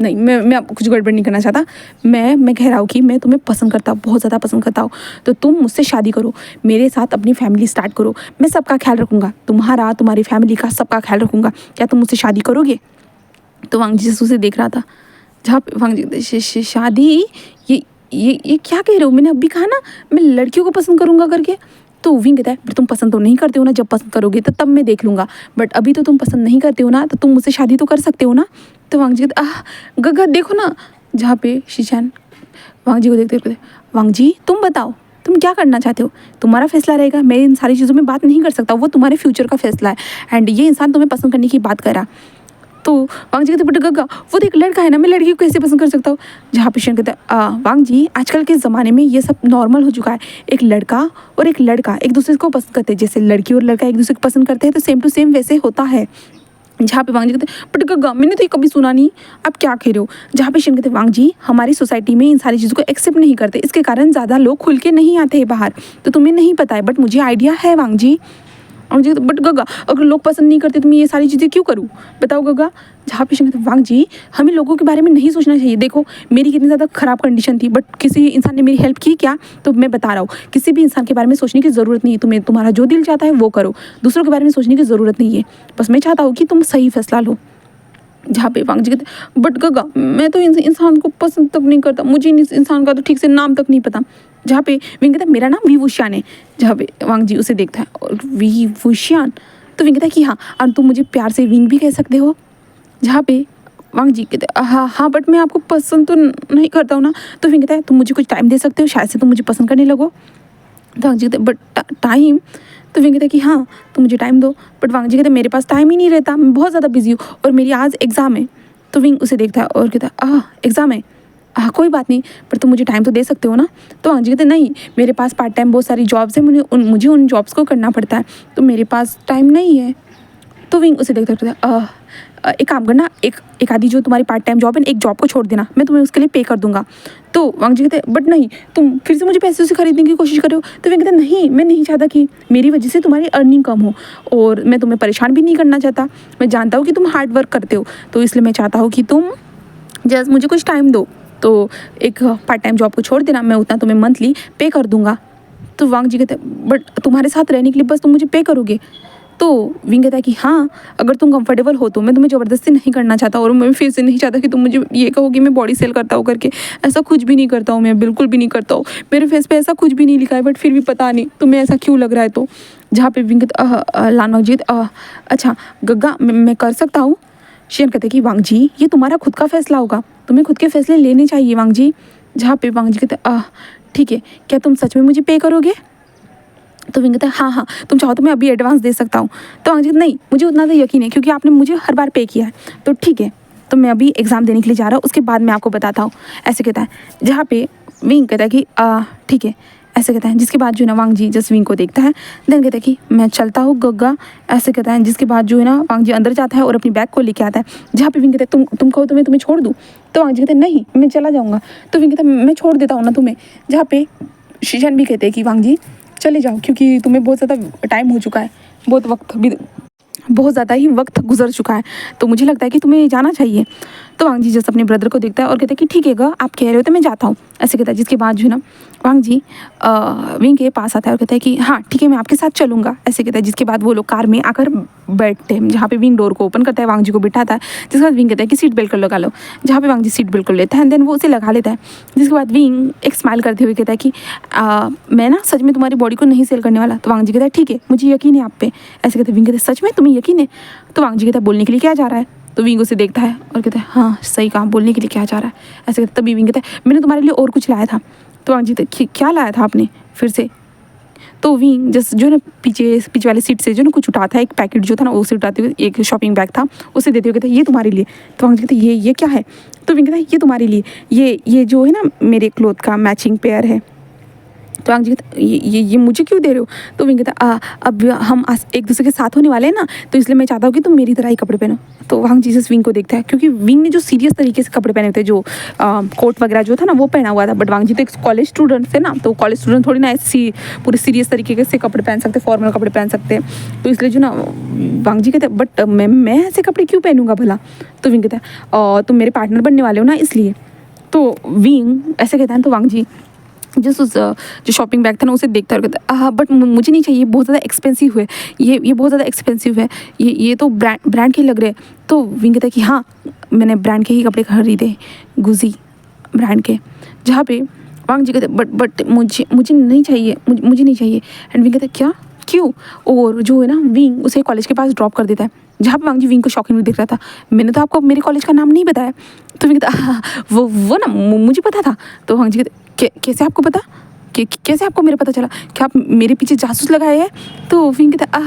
[SPEAKER 1] नहीं मैं आपको कुछ गड़बड़ नहीं करना चाहता, मैं कह रहा हूँ कि मैं तुम्हें पसंद करता हूँ, बहुत ज़्यादा पसंद करता हूँ, तो तुम मुझसे शादी करो, मेरे साथ अपनी फैमिली स्टार्ट करो, मैं सबका ख्याल रखूँगा, तुम्हारा तुम्हारी फैमिली का सबका ख्याल रखूँगा, क्या तुम मुझसे शादी करोगे। तो वांग जी उसे देख रहा था, जहाँ पे वांग जी शादी ये क्या कह रहे हो, मैंने अभी कहा ना मैं लड़कियों को पसंद करूँगा करके। तो विंग कहता है तुम पसंद तो नहीं करते हो ना, जब पसंद करोगे तो तब मैं देख लूँगा, बट अभी तो तुम पसंद नहीं करते हो ना, तो तुम मुझसे शादी तो कर सकते हो ना। तो वांग जी कहते गगा देखो ना, जहाँ पे शीशान वांग जी को देखते हुए वांग जी तुम बताओ तुम क्या करना चाहते हो, तुम्हारा फैसला रहेगा, मैं इन सारी चीज़ों में बात नहीं कर सकता, वो तुम्हारे फ्यूचर का फैसला है, एंड ये इंसान तुम्हें पसंद करने की बात कर रहा। तो वांग जी कहते बट गग्गा वो तो एक लड़का है ना, मैं लड़की को कैसे पसंद कर सकता हूँ। जहाँ पे शीशान कहता है वांग जी आजकल के ज़माने में ये सब नॉर्मल हो चुका है, एक लड़का और एक लड़का एक दूसरे को पसंद करते हैं, जैसे लड़की और लड़का एक दूसरे को पसंद करते हैं तो सेम टू सेम वैसे होता है। जहाँ पे वांग जी कहते हैं बट गग्गा मैंने तो ये कभी सुना नहीं, आप क्या कह रहे हो। जहाँ पे शीशान कहते हैं वांग जी हमारी सोसाइटी में इन सारी चीज़ों को एक्सेप्ट नहीं करते, इसके कारण ज़्यादा लोग खुल के नहीं आते हैं बाहर, तो तुम्हें नहीं पता है बट मुझे आइडिया है वांग जी। और जी बट गग्गा अगर लोग पसंद नहीं करते तो मैं ये सारी चीज़ें क्यों करूँ, बताओ गग्गा। जहाँ पे कहते वांग जी हमें लोगों के बारे में नहीं सोचना चाहिए, देखो मेरी कितनी ज़्यादा ख़राब कंडीशन थी बट किसी इंसान ने मेरी हेल्प की क्या, तो मैं बता रहा हूँ किसी भी इंसान के बारे में सोचने की ज़रूरत नहीं है, तुम्हें तुम्हारा जो दिल चाहता है वो करो, दूसरों के बारे में सोचने की ज़रूरत नहीं है, बस मैं चाहता हूँ कि तुम सही फैसला लो। जहाँ पे वांग जी कहते बट गग्गा मैं तो इंसान को पसंद तक नहीं करता, मुझे इस इंसान का तो ठीक से नाम तक नहीं पता। जहाँ पे विंग कहता है मेरा नाम विभूषण है। जहाँ पे वांग जी उसे देखता है और विभूषण, तो विंग कहता है कि हाँ और तुम मुझे प्यार से विंग भी कह सकते हो। जहाँ पे वांग जी कहते हाँ बट मैं आपको पसंद तो नहीं करता हूँ ना। तो विंग कहता है तुम मुझे कुछ टाइम दे सकते हो, शायद से तुम मुझे पसंद करने लगो। तो वांग जी कहते बट टाइम, तो विंग कहता है कि हाँ तुम मुझे टाइम दो, बट वांग जी कहते मेरे पास टाइम ही नहीं रहता, मैं बहुत ज़्यादा बिजी हूँ और मेरी आज एग्ज़ाम है। तो विंग उसे देखता है और कहता है एग्ज़ाम है, कोई बात नहीं पर तुम मुझे टाइम तो दे सकते हो ना। तो वांग जी कहते नहीं मेरे पास पार्ट टाइम बहुत सारी जॉब्स हैं, मुझे उन जॉब्स को करना पड़ता है, तो मेरे पास टाइम नहीं है। तो विंग उसे देखता कहता एक काम करना, एक आधी जो तुम्हारी पार्ट टाइम जॉब है एक जॉब को छोड़ देना, मैं तुम्हें उसके लिए पे कर दूंगा। तो वांग जी कहते बट नहीं तुम फिर से मुझे पैसे से खरीदने की कोशिश कर रहे हो। तो विंग कहते नहीं मैं नहीं चाहता कि मेरी वजह से तुम्हारी अर्निंग कम हो, और मैं तुम्हें परेशान भी नहीं करना चाहता, मैं जानता हूँ कि तुम हार्ड वर्क करते हो, तो इसलिए मैं चाहता हूँ कि तुम जस्ट मुझे कुछ टाइम दो, तो एक पार्ट टाइम जॉब को छोड़ देना, मैं उतना तुम्हें मंथली पे कर दूंगा। तो वांग जी कहते बट तुम्हारे साथ रहने के लिए बस तुम मुझे पे करोगे। तो विंग कहता है कि हाँ अगर तुम कंफर्टेबल हो तो, मैं तुम्हें ज़बरदस्ती नहीं करना चाहता, और मैं फिर से नहीं चाहता कि तुम मुझे ये कहो कि मैं बॉडी सेल करता हूँ करके, ऐसा कुछ भी नहीं करता हूँ, मैं बिल्कुल भी नहीं करता हूँ, मेरे फेस पे ऐसा कुछ भी नहीं लिखा है, बट फिर भी पता नहीं तुम्हें ऐसा क्यों लग रहा है। तो जहाँ पे विंग कहता वांग जी अच्छा गग्गा मैं कर सकता हूँ। शीशान कहते कि वांग जी ये तुम्हारा खुद का फैसला होगा, तुम्हें खुद के फैसले लेने चाहिए वांग जी। जहाँ पे वांग जी कहते ठीक है क्या तुम सच में मुझे पे करोगे। तो विंग कहता है हाँ तुम चाहो तो मैं अभी एडवांस दे सकता हूँ। तो वांग जी नहीं मुझे उतना तो यकीन है क्योंकि आपने मुझे हर बार पे किया है, तो ठीक है तो मैं अभी एग्ज़ाम देने के लिए जा रहा हूँ, उसके बाद मैं आपको बताता हूँ, ऐसे कहता है। जहाँ पे विंग कहता है कि ठीक है ऐसे कहता है। जिसके बाद जो है ना वांग जी जस्ट विंग को देखता है, देन कहता है कि मैं चलता हूँ गग्गा, ऐसे कहता है। जिसके बाद जो है ना वांग जी अंदर जाता है और अपनी बैग को लेके आता है, जहाँ पे विंग कहता है तुम कहो तो मैं तुम्हें छोड़ दूँ। तो वांग जी कहते हैं नहीं मैं चला जाऊँगा। तो विंग कहता है मैं छोड़ देता हूँ ना तुम्हें। जहाँ पे शीशन भी कहते हैं कि वांग जी चले जाओ, क्योंकि तुम्हें बहुत ज़्यादा टाइम हो चुका है, बहुत ज़्यादा ही वक्त गुजर चुका है, तो मुझे लगता है कि तुम्हें जाना चाहिए। तो वांग जी जस्ट अपने ब्रदर को देखता है और कहता है कि ठीक है गा, आप कह रहे हो तो मैं जाता हूँ, ऐसे कहता है। जिसके बाद जो है ना वांग जी विंग के पास आता है और कहता है कि हाँ ठीक है मैं आपके साथ चलूँगा, ऐसे कहता है। जिसके बाद वो लोग कार में आकर बैठते हैं, जहाँ पे विंग डोर को ओपन करता है, वांग जी को बिठाता है। जिसके बाद विंग कहता है कि सीट बेल्ट कर लगा लो, जहाँ पे वांग जी सीट बेल्ट कर लेता है, देन वो उसे लगा लेता है। जिसके बाद विंग एक स्माइल करते हुए कहता है कि मैं ना सच में तुम्हारी बॉडी को नहीं सेल करने वाला। तो वांग जी कहता है ठीक है मुझे यकीन है आप पे, ऐसे कहते हैं। विंग कहते हैं सच में तुम्हें यकीन है? तो वांग जी कहता है बोलने के लिए क्या जा रहा है? तो विंग उसे देखता है और कहता है हाँ सही काम, बोलने के लिए क्या जा रहा है, ऐसे कहता है। तभी विंग कहता है मैंने तुम्हारे लिए और कुछ लाया था। तो वांग जी कहते क्या लाया था आपने फिर से? तो विंग जस्ट जो है ना पीछे वाले सीट से जो ना कुछ उठाता है, एक पैकेट जो था ना उसे उठाते हुए, एक शॉपिंग बैग था उसे देते हुए कहते हैं ये तुम्हारे लिए। तो वांग जी कहते ये क्या है? तो विंग कहता है ये तुम्हारे लिए, ये जो है ना मेरे क्लोथ का मैचिंग पेयर है। तो वांग जी कहता ये मुझे क्यों दे रहे हो? तो विंग कहता अब हम एक दूसरे के साथ होने वाले हैं ना, तो इसलिए मैं चाहता हूँ कि तुम मेरी तरह ही कपड़े पहनो। तो वांग जी जस्ट विंग को देखता है, क्योंकि विंग ने जो सीरियस तरीके से कपड़े पहने थे, जो कोट वगैरह जो था ना वो पहना हुआ था, बट वांग जी तो एक कॉलेज स्टूडेंट थे ना, तो कॉलेज स्टूडेंट थोड़ी ना ऐसी पूरे सीरियस तरीके से कपड़े पहन सकते, फॉर्मल कपड़े पहन सकते। तो इसलिए जो ना वांग जी कहते हैं बट मैं ऐसे कपड़े क्यों पहनूंगा भला? तो विंग कहता है तुम मेरे पार्टनर बनने वाले हो ना इसलिए। तो विंग ऐसे कहता है। तो वांग जी जस्ट उस जो शॉपिंग बैग था ना उसे देखता है और कहता है बट मुझे नहीं चाहिए, बहुत ज़्यादा एक्सपेंसिव है, ये बहुत ज़्यादा एक्सपेंसिव है, ये तो ब्रांड के लग रहे हैं। तो विंग कहता है कि हाँ मैंने ब्रांड के ही कपड़े खरीदे, गुजी ब्रांड के। जहाँ पे वांग जी कहते बट मुझे नहीं चाहिए, मुझे नहीं चाहिए। एंड विंग कहता है क्या क्यों? और जो है ना विंग उसे कॉलेज के पास ड्रॉप कर देता है, जहाँ पे वांग जी विंग को शॉकिंग में देख रहा था। मैंने तो आपको मेरे कॉलेज का नाम नहीं बताया। तो विंग कहता वो ना मुझे पता था। तो वांग जी कहते कैसे आपको पता? कैसे आपको मेरा पता चला? क्या आप मेरे पीछे जासूस लगाए हैं? तो विंग कहता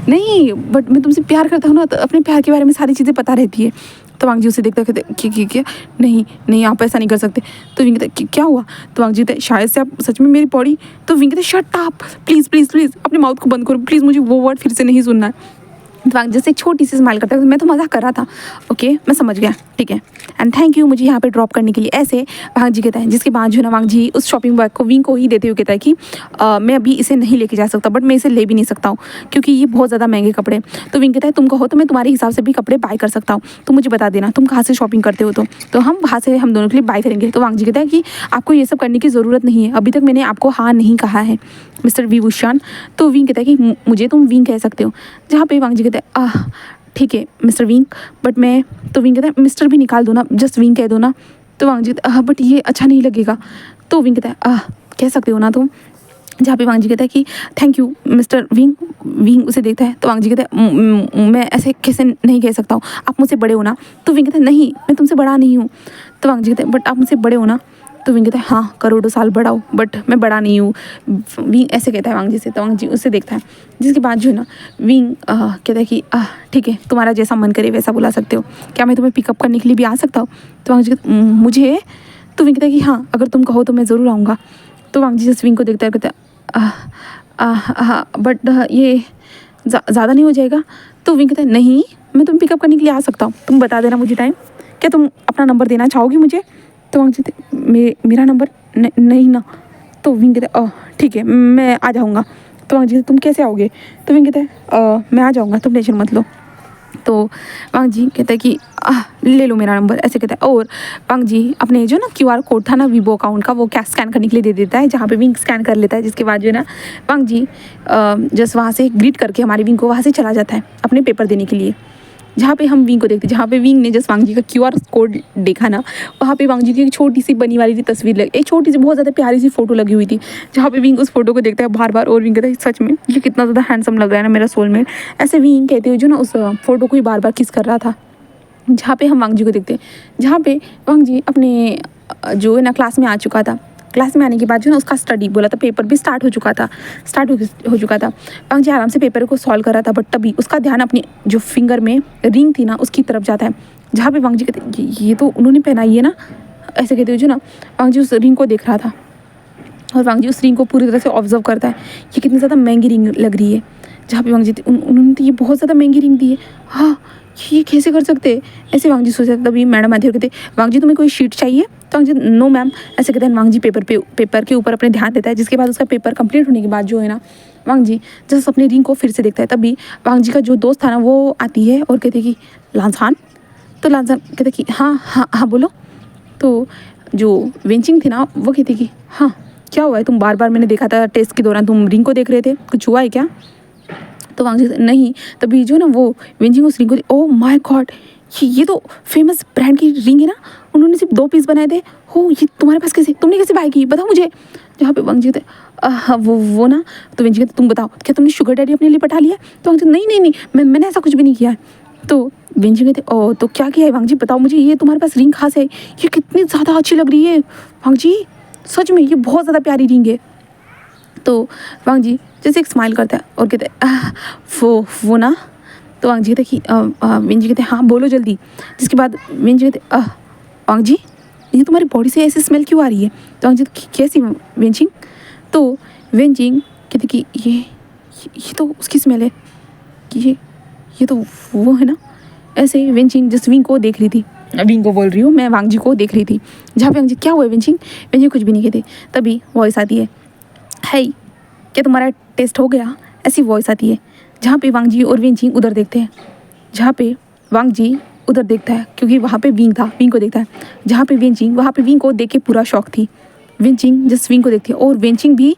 [SPEAKER 1] नहीं बट मैं तुमसे प्यार करता हूँ ना, तो अपने प्यार के बारे में सारी चीज़ें पता रहती है। तो वांग जी उसे देखता कहते क्या नहीं आप ऐसा नहीं कर सकते। तो विंग कहता क्या हुआ? तो वांग जी कहते शायद से आप सच में मेरी बॉडी। तो विंग कहते शट अप प्लीज़ अपने माउथ को बंद करो प्लीज़, मुझे वो वर्ड फिर से नहीं सुनना है। तो वांग जैसे एक छोटी सी स्माइल करता है, मैं तो मजाक कर रहा था, ओके मैं समझ गया ठीक है एंड थैंक यू मुझे यहाँ पे ड्रॉप करने के लिए, ऐसे वांग जी कहता है। जिसके बाद जो है ना वांग जी उस शॉपिंग बैग को विंग को ही देते हुए कहता है कि मैं अभी इसे नहीं लेके जा सकता, बट मैं इसे ले भी नहीं सकता हूँ क्योंकि ये बहुत ज़्यादा महंगे कपड़े। तो विंग कहता है तुम कहो तो मैं तुम्हारे हिसाब से भी कपड़े बाय कर सकता हूँ, तो मुझे बता देना तुम कहाँ से शॉपिंग करते हो, तो हम वहाँ से हम दोनों के लिए बाय करेंगे। तो वांग जी कहता है कि आपको ये सब करने की ज़रूरत नहीं है, अभी तक मैंने आपको हाँ नहीं कहा है मिस्टर विभूषण। तो विंग कहता है कि मुझे तुम विंग कह सकते हो। जहाँ पे वांग जी कहते हैं ठीक है मिस्टर विंग, बट मैं तो विंग कहता है मिस्टर भी निकाल दो ना, जस्ट विंग कह दो ना। तो वांग जी कहता है बट ये अच्छा नहीं लगेगा। तो विंग कहता है कह सकते हो ना तुम। जहाँ पे वांग जी कहता है कि thank you mister wing. Wing उसे देखता है। तो वांग जी कहता है मैं ऐसे कैसे नहीं कह सकता हूँ, आप मुझसे बड़े हो ना। तो विंग कहता है नहीं मैं तुमसे बड़ा नहीं हूँ। तो वांग जी कहते हैं बट आप मुझसे बड़े हो ना। तो विंग कहता है हाँ करोड़ों साल बड़ा हो बट मैं बड़ा नहीं हूँ, विंग ऐसे कहता है वांग जी से। तो वांग जी उससे देखता है। जिसके बाद जो है ना विंग कहता है कि ठीक है तुम्हारा जैसा मन करे वैसा बुला सकते हो, क्या मैं तुम्हें पिकअप करने के लिए भी आ सकता हूँ? तो वांग जी कहता है मुझे? तो विंग कहता है कि हाँ अगर तुम कहो तो मैं ज़रूर आऊँगा। तो वांग जी जस्ट विंग को देखता है, कहता है बट ये ज़्यादा नहीं हो जाएगा? तो विंग कहता है नहीं मैं तुम्हें पिकअप करने के लिए आ सकता हूँ, तुम बता देना मुझे टाइम, क्या तुम अपना नंबर देना चाहोगी मुझे? तो वांग जी मेरा नंबर नहीं ना। तो विंग कहता है ठीक है मैं आ जाऊँगा। तो वांग जी तुम कैसे आओगे? तो विंग कहता है मैं आ जाऊँगा तुम टेंशन मत लो। तो वांग जी कहता है कि ले लो मेरा नंबर, ऐसे कहता है। और वांग जी अपने जो ना QR कोड था ना वीवो अकाउंट का, वो क्या स्कैन करने के लिए दे देता है, जहाँ पे विंग स्कैन कर लेता है। जिसके बाद जो है ना वांग जी जस्ट वहाँ से ग्रीट करके हमारे विंग को वहाँ से चला जाता है अपने पेपर देने के लिए। जहाँ पे हम विंग को देखते, जहाँ पे विंग ने जस्ट वांग जी का QR कोड देखा ना, वहाँ पे वांग जी की एक छोटी सी बनी वाली थी तस्वीर एक छोटी सी बहुत ज़्यादा प्यारी सी फोटो लगी हुई थी, जहाँ पे विंग उस फोटो को देखता है बार बार और विंग कहता है सच में ये कितना ज़्यादा हैंडसम लग रहा है ना मेरा सोलमेट, ऐसे विंग कहते हुए जो ना उस फोटो को ही बार बार किस कर रहा था। जहाँ पे हम वांग जी को देखते हैं, जहाँ पे वांग जी अपने जो है ना क्लास में आ चुका था। क्लास में आने के बाद जो ना उसका स्टडी बोला था, पेपर भी स्टार्ट हो चुका था। वांग जी आराम से पेपर को सॉल्व कर रहा था, बट तभी उसका ध्यान अपनी जो फिंगर में रिंग थी ना उसकी तरफ जाता है। जहाँ पे वांग जी कहते ये तो उन्होंने पहनाई है ना, ऐसे कहते हुए जो ना वांग जी उस रिंग को देख रहा था। और वांग जी उस रिंग को पूरी तरह से ऑब्जर्व करता है, ये कितनी ज़्यादा महंगी रिंग लग रही है। जहाँ पे वांग जी उन्होंने तो ये बहुत ज़्यादा महंगी रिंग दी है, हाँ ये कैसे कर सकते हैं ऐसे। वांग जी सोचते, तभी मैडम आती है और कहते वांग जी तुम्हें कोई शीट चाहिए, तो वांग जी नो मैम ऐसे कहते हैं। वांग जी पेपर के ऊपर अपने ध्यान देता है, जिसके बाद उसका पेपर कंप्लीट होने के बाद जो है ना, वांग जी जस्ट अपनी रिंग को फिर से देखता है। तभी वांग जी का जो दोस्त था ना वो आती है और कहते कि लांसान, तो लांसान कहते कि हाँ हाँ हाँ बोलो। तो जो वेंचिंग थी ना वो कहती कि हाँ क्या हुआ है, तुम बार बार मैंने देखा था टेस्ट के दौरान तुम रिंग को देख रहे थे, कुछ हुआ है क्या। तो वांग जी नहीं। तभी जो ना वो वेंचिंग उस रिंग को, ओ माय गॉड ये तो फेमस ब्रांड की रिंग है ना, उन्होंने सिर्फ 2 पीस बनाए थे, हो ये तुम्हारे पास कैसे, तुमने कैसे बाय की बताओ मुझे। जहाँ पे वांग जी कहते हाँ वो ना, तो वेंचिंग कहते तुम बताओ क्या तुमने शुगर डैडी अपने लिए पटा लिया। तो वांग जी नहीं मैंने ऐसा कुछ भी नहीं किया है। तो वेंचिंग कहते ओ तो क्या किया है वांग जी बताओ मुझे, ये तुम्हारे पास रिंग कहाँ से है, ये कितनी ज़्यादा अच्छी लग रही है वांग जी, सच में ये बहुत ज़्यादा प्यारी रिंग है। तो वांग जी जैसे एक स्माइल करता है और कहते हैं वो ना। तो वांग जी कहते कि वेन जी कहते हाँ बोलो जल्दी। जिसके बाद वेन जी कहते वांग जी ये तुम्हारी बॉडी से ऐसी स्मेल क्यों आ रही है। तो वांग जी कैसी वेन जी। तो वेन जी कहते कि ये तो उसकी स्मेल है, ये तो वो है ना। ऐसे वेन जी जिस विंग को देख रही थी, विंग को बोल रही हूँ मैं, वांग जी को देख रही थी। जहाँ पे वांग जी क्या हुआ है वेन जी कुछ भी नहीं कहते। तभी वॉइस आती है, है क्या तुम्हारा टेस्ट हो गया, ऐसी वॉइस आती है। जहाँ पे वांग जी और वेंचिंग उधर देखते हैं, जहाँ पे वांग जी उधर देखता है क्योंकि वहाँ पे विंग था, विंग को देखता है। जहाँ पे वेंचिंग, वहाँ पे विंग को देख के पूरा शौक थी। वेंचिंग जिस विंग को देखती है और वेंचिंग भी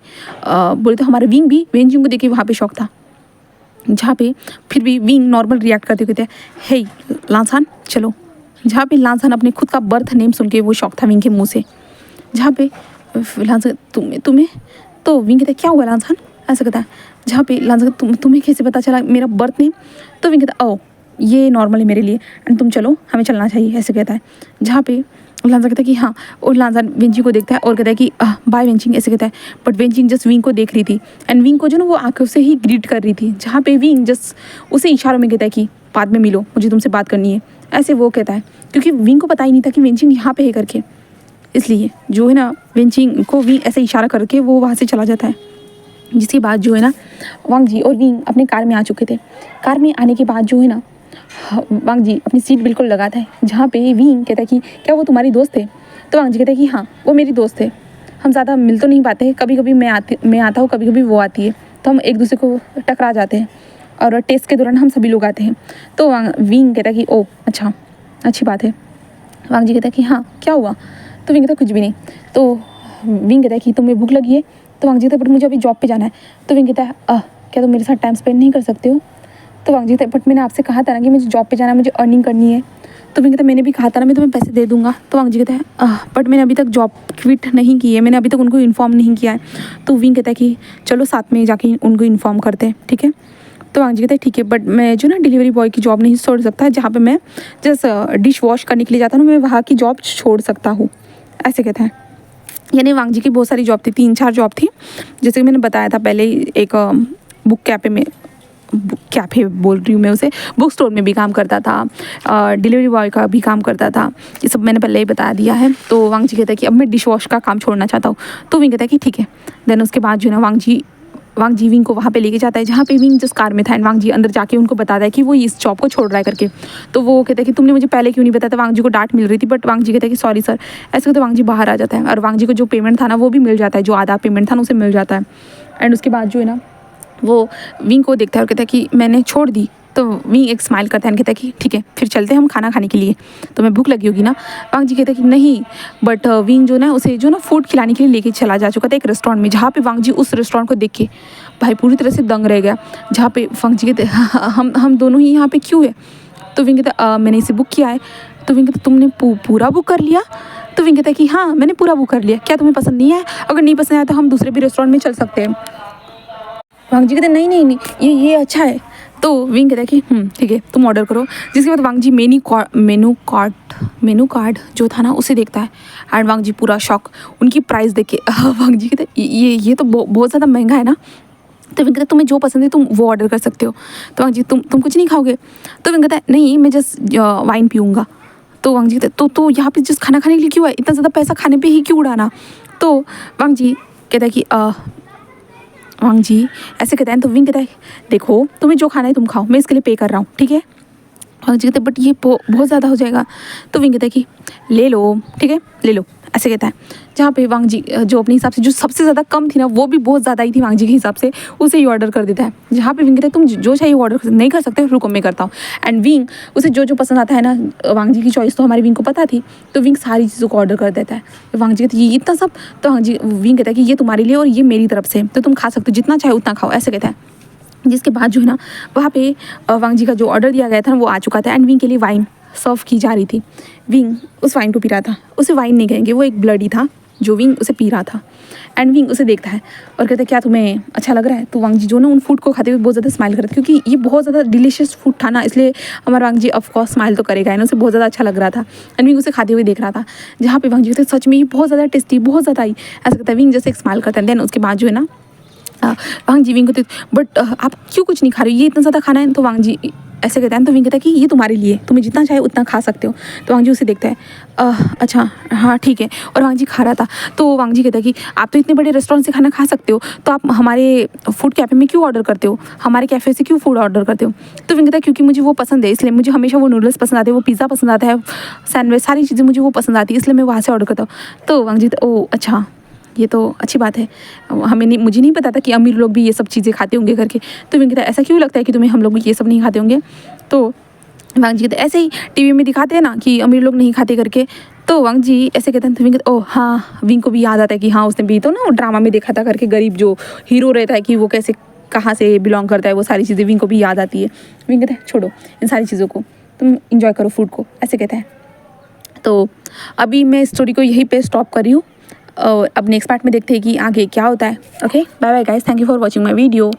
[SPEAKER 1] बोले तो हमारे विंग भी वेंचिंग को देख के वहाँ पे शौक था। जहाँ पे फिर भी विंग नॉर्मल रिएक्ट करते कहते हैं हे लांसान चलो। जहाँ पे लांसान अपने खुद का बर्थ नेम सुन के वो शौक था विंग के मुँह से। जहाँ पे लांसान तुम्हें तो विंग कहता है क्या हुआ लांसान, ऐसा कहता है। जहाँ पे लांसान तुम्हें कैसे पता चला मेरा बर्थ नेम। तो विंग कहता है ओ ये नॉर्मल है मेरे लिए एंड तुम चलो हमें चलना चाहिए, ऐसे कहता है। जहाँ पे लांसान कहता है कि हाँ, और लांसान वेंचिंग को देखता है और कहता है कि बाय वेंचिंग, ऐसे कहता है। बट वेंचिंग जस्ट विंग को देख रही थी एंड विंग को जो ना वो आंखों से ही ग्रीट कर रही थी। जहाँ पे विंग जस्ट उसे इशारों में कहता है कि बाद में मिलो, मुझे तुमसे बात करनी है, ऐसे वो कहता है। क्योंकि विंग को पता ही नहीं था कि वेंचिंग यहाँ पे है करके, इसलिए जो है ना वेंचिंग को विंग ऐसे इशारा करके वो वहाँ से चला जाता है। जिसके बाद जो है ना वांग जी और विंग अपने कार में आ चुके थे। कार में आने के बाद जो है ना वांग जी अपनी सीट बिल्कुल लगाता है। जहाँ पे विंग कहता है कि क्या वो तुम्हारी दोस्त है। तो वांग जी कहता है कि हाँ वो मेरी दोस्त है, हम ज़्यादा मिल तो नहीं पाते, कभी कभी मैं आता हूँ, कभी कभी वो आती है, तो हम एक दूसरे को टकरा जाते हैं और टेस्ट के दौरान हम सभी लोग आते हैं। तो विंग कहता है कि ओ अच्छा अच्छी बात है। वांग जी कहता है कि हाँ क्या हुआ। तो विंग कहता है कुछ भी नहीं। तो विंग कहता है कि तुम्हें भूख लगी है। तो वांग जी कहता है बट मुझे अभी जॉब पे जाना है। तो विंग कहता है क्या तुम मेरे साथ टाइम स्पेंड नहीं कर सकते हो। तो वांग जी कहता है बट मैंने आपसे कहा था ना कि मुझे जॉब पे जाना है, मुझे अर्निंग करनी है। तो विंग कहता है मैंने भी कहा था ना मैं तुम्हें पैसे दे दूंगा। तो वांग जी कहता है बट मैंने अभी तक जॉब क्विट नहीं की है, मैंने अभी तक उनको इन्फॉर्म नहीं किया है। तो विंग कहता है कि चलो साथ में जाके उनको इन्फॉर्म करते हैं, ठीक है। तो वांग जी कहता है ठीक है, बट मैं जो ना डिलीवरी बॉय की जॉब नहीं छोड़ सकता, जहाँ पे मैं जैसे डिश वॉश करने के लिए जाता हूँ मैं वहाँ की जॉब छोड़ सकता हूँ, ऐसे कहता है। यानी वांग जी की बहुत सारी जॉब थी, 3-4 जॉब थी। जैसे कि मैंने बताया था पहले ही, एक बुक कैफ़े बोल रही हूँ मैं उसे, बुक स्टोर में भी काम करता था, डिलीवरी बॉय का भी काम करता था, ये सब मैंने पहले ही बता दिया है। तो वांग जी कहता है कि अब मैं डिश वॉश का काम छोड़ना चाहता हूँ। तो विंग कहता है कि ठीक है। देन उसके बाद जो है ना वांग जी विंग को वहाँ पे लेके जाता है जहाँ पे विंग जिस कार में था एंड वांग जी अंदर जाके उनको बताता है कि वो इस जॉब को छोड़ रहा है करके। तो वो कहता है कि तुमने मुझे पहले क्यों नहीं बताया था। वांग जी को डांट मिल रही थी बट वांग जी कहता है कि सॉरी सर, ऐसे तो वांग जी बाहर आ जाता है और वांग जी को जो पेमेंट था ना वो भी मिल जाता है, जो आधा पेमेंट था ना उसे मिल जाता है। एंड उसके बाद जो है ना वो विंग को देखता है और कहता है कि मैंने छोड़ दी। तो विंग एक स्माइल करता है, कहता है कि ठीक है फिर चलते हैं हम खाना खाने के लिए, तो मैं भूख लगी होगी ना। वांग जी कहता है कि नहीं, बट विंग जो ना उसे जो ना फूड खिलाने के लिए लेके चला जा चुका था एक रेस्टोरेंट में, जहाँ पे वांग जी उस रेस्टोरेंट को देख के भाई पूरी तरह से दंग रह गया। जहाँ पे वांग जी कहते हम दोनों ही यहाँ पे क्यों है। तो विंग कहता मैंने इसे बुक किया है। तो विंग कहता तुमने पूरा बुक कर लिया। तो विंग कहता है कि हाँ मैंने पूरा बुक कर लिया, क्या तुम्हें पसंद नहीं है, अगर नहीं पसंद आया तो हम दूसरे भी रेस्टोरेंट में चल सकते हैं। वांग जी कहते नहीं ये अच्छा है। तो विंग कहता है कि ठीक है तुम ऑर्डर करो। जिसके बाद वांग जी मेनू कार्ड जो था ना उसे देखता है एंड वांग जी पूरा शॉक, उनकी प्राइस देख के। वांग जी कहते ये तो बहुत ज़्यादा महंगा है ना। तो विंग कहता है तुम्हें जो पसंद है तुम वो ऑर्डर कर सकते हो। तो वांग जी तुम कुछ नहीं खाओगे। तो विंग कहता है नहीं मैं जस्ट वाइन पीऊँगा। तो वांग जी कहते तो यहाँ पे जस्ट खाना खाने के लिए क्यों है, इतना ज़्यादा पैसा खाने पे ही क्यों उड़ाना। तो वांग जी कहता है कि वांग जी ऐसे कहता है। तो विंग कहता है देखो तुम्हें जो खाना है तुम खाओ, मैं इसके लिए पे कर रहा हूँ, ठीक है। वांग जी कहते हैं बट ये बहुत ज़्यादा हो जाएगा। तो विंग कहता है कि ले लो, ठीक है ले लो, ऐसे कहता है। जहाँ पे वांग जी जो अपने हिसाब से जो सबसे ज़्यादा कम थी ना, वो भी बहुत ज़्यादा ही थी वांग जी के हिसाब से, उसे ही ऑर्डर कर देता है। जहाँ पे विंग कहता है तुम जो चाहिए ऑर्डर नहीं कर सकते, रुको मैं करता हूँ। एंड विंग उसे जो जो पसंद आता है ना, वांग जी की चॉइस तो हमारी विंग को पता थी, तो विंग सारी चीज़ों को ऑर्डर कर देता है। वांग जी कहते हैं ये इतना सब, तो वांग जी विंग कहता है कि ये तुम्हारे लिए और ये मेरी तरफ से, तो तुम खा सकते हो, जितना चाहे उतना खाओ, ऐसे कहता है। जिसके बाद जो है ना वहाँ पे वांग जी का जो ऑर्डर दिया गया था वो आ चुका था। एंड विंग के लिए वाइन सर्व की जा रही थी। विंग उस वाइन को पी रहा था, उसे वाइन नहीं कहेंगे, वो एक ब्लडी था जो विंग उसे पी रहा था। एंड विंग उसे देखता है और कहता है क्या तुम्हें अच्छा लग रहा है। तो वांग जी जो ना उन फूड को खाते हुए बहुत ज़्यादा स्माइल करते, क्योंकि ये बहुत ज़्यादा डिलीशियस फूड था ना, इसलिए हमारा वांग जी ऑफकोर्स स्माइल तो करेगा, है ना, उसे बहुत ज़्यादा अच्छा लग रहा था। एंड विंग उसे खाते हुए देख रहा था। जहाँ पे वांग जी कहते सच में ये बहुत ज़्यादा टेस्टी, बहुत ज़्यादा ही, ऐसा कहता है। विंग जैसे एक स्माइल करता है। देन उसके बाद जो है ना वांग जी विंग को बट आप क्यों कुछ नहीं खा रहे हो, ये इतना ज़्यादा खाना है। तो वांग जी ऐसे कहता है। तो विंग कहता है कि ये तुम्हारे लिए, तुम्हें जितना चाहे उतना खा सकते हो। तो वांग जी उसे देखता है, अच्छा हाँ ठीक है। और वांग जी खा रहा था। तो वांग जी कहता है कि आप तो इतने बड़े रेस्टोरेंट से खाना खा सकते हो, तो आप हमारे फूड कैफ़े में क्यों ऑर्डर करते हो, हमारे कैफ़े से क्यों फूड ऑर्डर करते हो। तो विंग कहता है क्योंकि मुझे वो पसंद है, इसलिए मुझे हमेशा वो नूडल्स पसंद आते हैं, वो पिज़्ज़ा पसंद आता है, सैंडविच, सारी चीज़ें मुझे वो पसंद आती है, इसलिए मैं वहाँ से ऑर्डर करता हूँ। तो वांग जी ओह अच्छा, ये तो अच्छी बात है, मुझे नहीं पता था कि अमीर लोग भी ये सब चीज़ें खाते होंगे करके। तो विंग कहता है ऐसा क्यों लगता है कि तुम्हें हम लोग ये सब नहीं खाते होंगे। तो वांग जी कहते ऐसे ही टीवी में दिखाते हैं ना कि अमीर लोग नहीं खाते करके। तो वांग जी ऐसे कहते हैं। तो विंग कहते ओह हाँ, विंग को भी याद आता है कि हाँ उसने भी तो ना ड्रामा में देखा था करके, गरीब जो हीरो रहता है कि वो कैसे कहाँ से बिलोंग करता है, वो सारी चीज़ें विंग को भी याद आती है। विंग कहते हैं छोड़ो इन सारी चीज़ों को, तुम इंजॉय करो फूड को, ऐसे कहता है। तो अभी मैं स्टोरी को यहीं पे स्टॉप कर रही हूँ और अब नेक्स्ट पार्ट में देखते हैं कि आगे क्या होता है। Okay bye bye guys, thank you for watching my video.